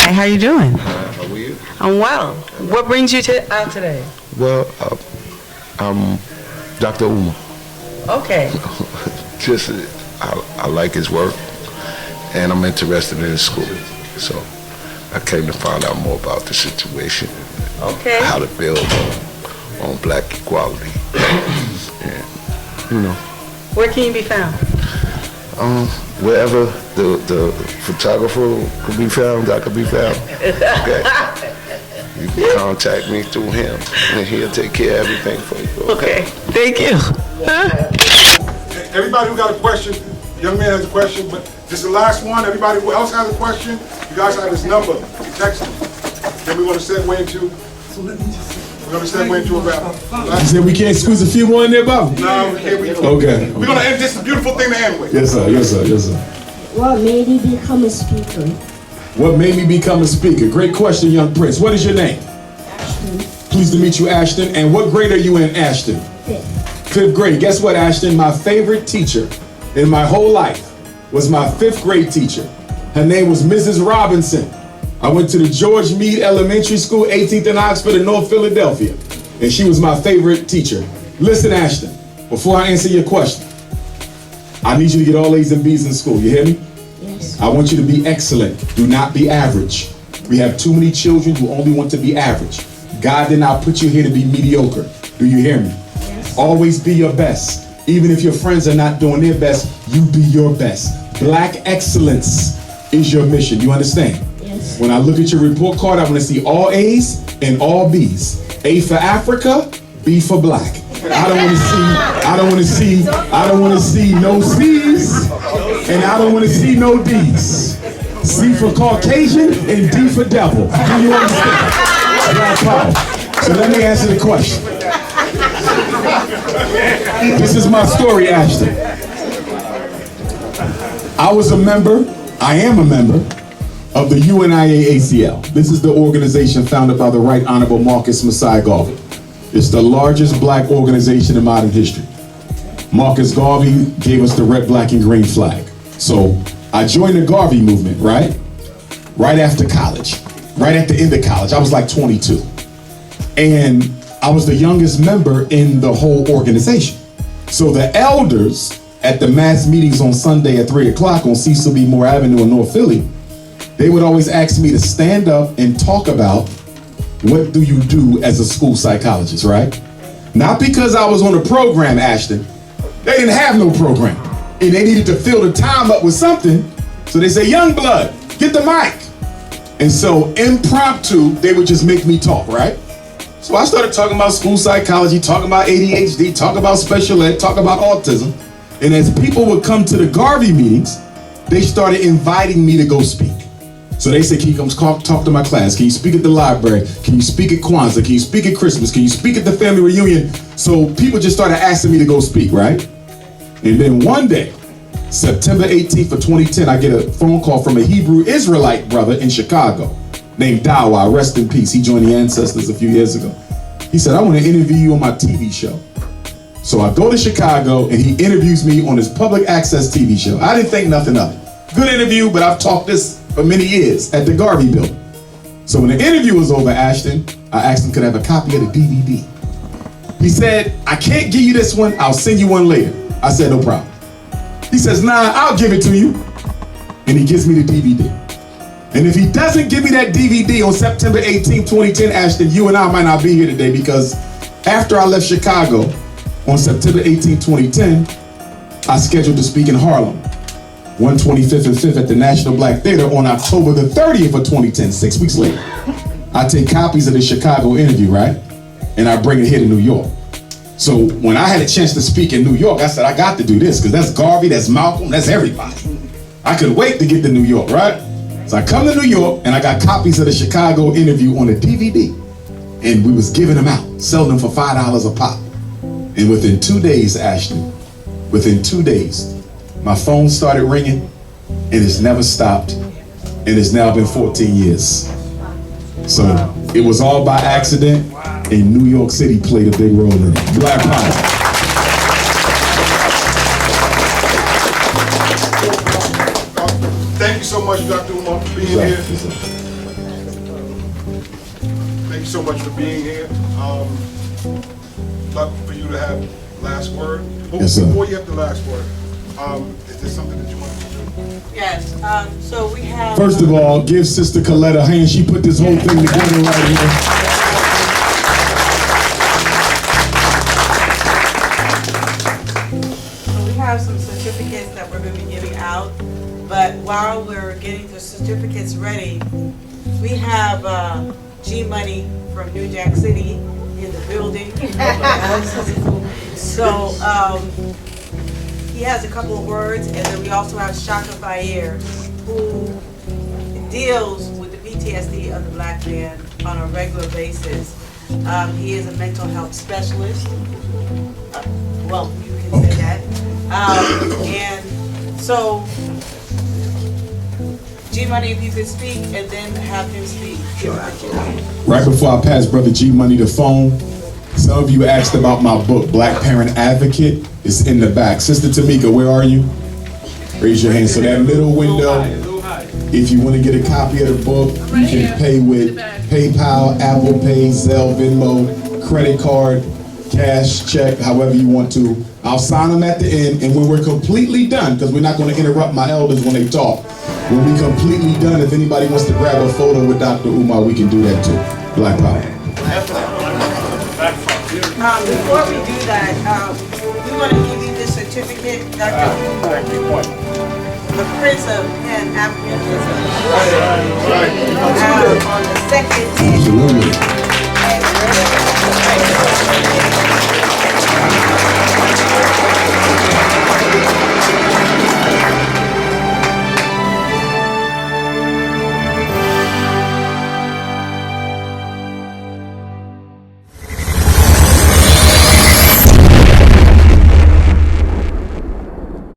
Hi, how you doing? How are you? I'm well. What brings you out today? Well, I'm Dr. Umar. Okay. Just, I like his work, and I'm interested in his school. So I came to find out more about the situation. Okay. How to build on black equality. And, you know. Where can you be found? Wherever the photographer could be found, I could be found. Okay. You can contact me through him, and he'll take care of everything for you. Okay. Thank you. Everybody who got a question, young man has a question, but this is the last one. Everybody who else has a question, you guys have this number. Text me. Then we're going to segue into. We're going to segue into a rap. You said we can't squeeze a few more in there, Bob? No, we can't. Okay. We're going to end this beautiful thing to end with. Yes, sir. What made you become a speaker? What made me become a speaker? Great question, young prince. What is your name? Ashton. Pleased to meet you, Ashton. And what grade are you in, Ashton? 5th. 5th grade. Guess what, Ashton? My favorite teacher in my whole life was my 5th grade teacher. Her name was Mrs. Robinson. I went to the George Meade Elementary School, 18th and Oxford in North Philadelphia. And she was my favorite teacher. Listen, Ashton, before I answer your question, I need you to get all A's and B's in school. You hear me? Yes. I want you to be excellent. Do not be average. We have too many children who only want to be average. God did not put you here to be mediocre. Do you hear me? Yes. Always be your best. Even if your friends are not doing their best, you be your best. Black excellence is your mission. You understand? Yes. When I look at your report card, I want to see all A's and all B's. A for Africa, B for black. I don't want to see no C's, and I don't want to see no D's. C for Caucasian and D for devil. Do you understand? Black power. So let me answer the question. This is my story, Ashton. I am a member of the UNIA-ACL. This is the organization founded by the Right Honorable Marcus Messiah Garvey. It's the largest black organization in modern history. Marcus Garvey gave us the red, black, and green flag. So I joined the Garvey movement, right? Right after college, right at the end of college. I was like 22. And I was the youngest member in the whole organization. So the elders at the mass meetings on Sunday at 3 o'clock on Cecil B. Moore Avenue in North Philly, they would always ask me to stand up and talk about what do you do as a school psychologist, right? Not because I was on a program, Ashton. They didn't have no program. And they needed to fill the time up with something. So they say, young blood, get the mic. And so impromptu, they would just make me talk, right? So I started talking about school psychology, talking about ADHD, talking about special ed, talking about autism. And as people would come to the Garvey meetings, they started inviting me to go speak. So they said, can you come talk to my class? Can you speak at the library? Can you speak at Kwanzaa? Can you speak at Christmas? Can you speak at the family reunion? So people just started asking me to go speak, right? And then one day, September 18th of 2010, I get a phone call from a Hebrew Israelite brother in Chicago named Dawa, rest in peace. He joined the Ancestors a few years ago. He said, I want to interview you on my TV show. So I go to Chicago and he interviews me on his public access TV show. I didn't think nothing of it. Good interview, but I've talked this for many years at the Garvey building. So when the interview was over, Ashton, I asked him, could I have a copy of the DVD? He said, I can't give you this one, I'll send you one later. I said, no problem. He says, nah, I'll give it to you. And he gives me the DVD. And if he doesn't give me that DVD on September 18, 2010, Ashton, you and I might not be here today, because after I left Chicago on September 18, 2010, I scheduled to speak in Harlem, 125th and 5th at the National Black Theater on October the 30th of 2010, 6 weeks later. I take copies of the Chicago interview, right? And I bring it here to New York. So when I had a chance to speak in New York, I said, I got to do this, because that's Garvey, that's Malcolm, that's everybody. I could wait to get to New York, right? So I come to New York and I got copies of the Chicago interview on a DVD. And we was giving them out, selling them for $5 a pop. And within 2 days, Ashton, within 2 days, my phone started ringing and it's never stopped. And it's now been 14 years. So it was all by accident, and New York City played a big role in it. Black power. Thank you so much, Dr. Umar, for being here. Thank you so much for being here. Love for you to have last word. Yes, sir. Before you have the last word, is there something that you want to do? Yes, so we have... First of all, give Sister Colette a hand. She put this whole thing together right here. So we have some certificates that we're going to be giving out, but while we're getting the certificates ready, we have G-Money from New Jack City in the building. So he has a couple of words, and then we also have Shaka Fayer, who deals with the PTSD of the black man on a regular basis. He is a mental health specialist. Well, you can say that. And so, G-Money, if you could speak, and then have him speak. Sure. Right before I pass Brother G-Money the phone, some of you asked about my book, Black Parent Advocate. It's in the back. Sister Tamika, where are you? Raise your hand. So that middle window, if you want to get a copy of the book, you can pay with PayPal, Apple Pay, Zelle, Venmo, credit card, cash, check, however you want to. I'll sign them at the end, and when we're completely done, because we're not going to interrupt my elders when they talk, when we're completely done, if anybody wants to grab a photo with Dr. Umar, we can do that too. Black power. Before we do that, we want to give you certificate, Dr. The Prince of Pan-Africanism. On the second day. Absolutely.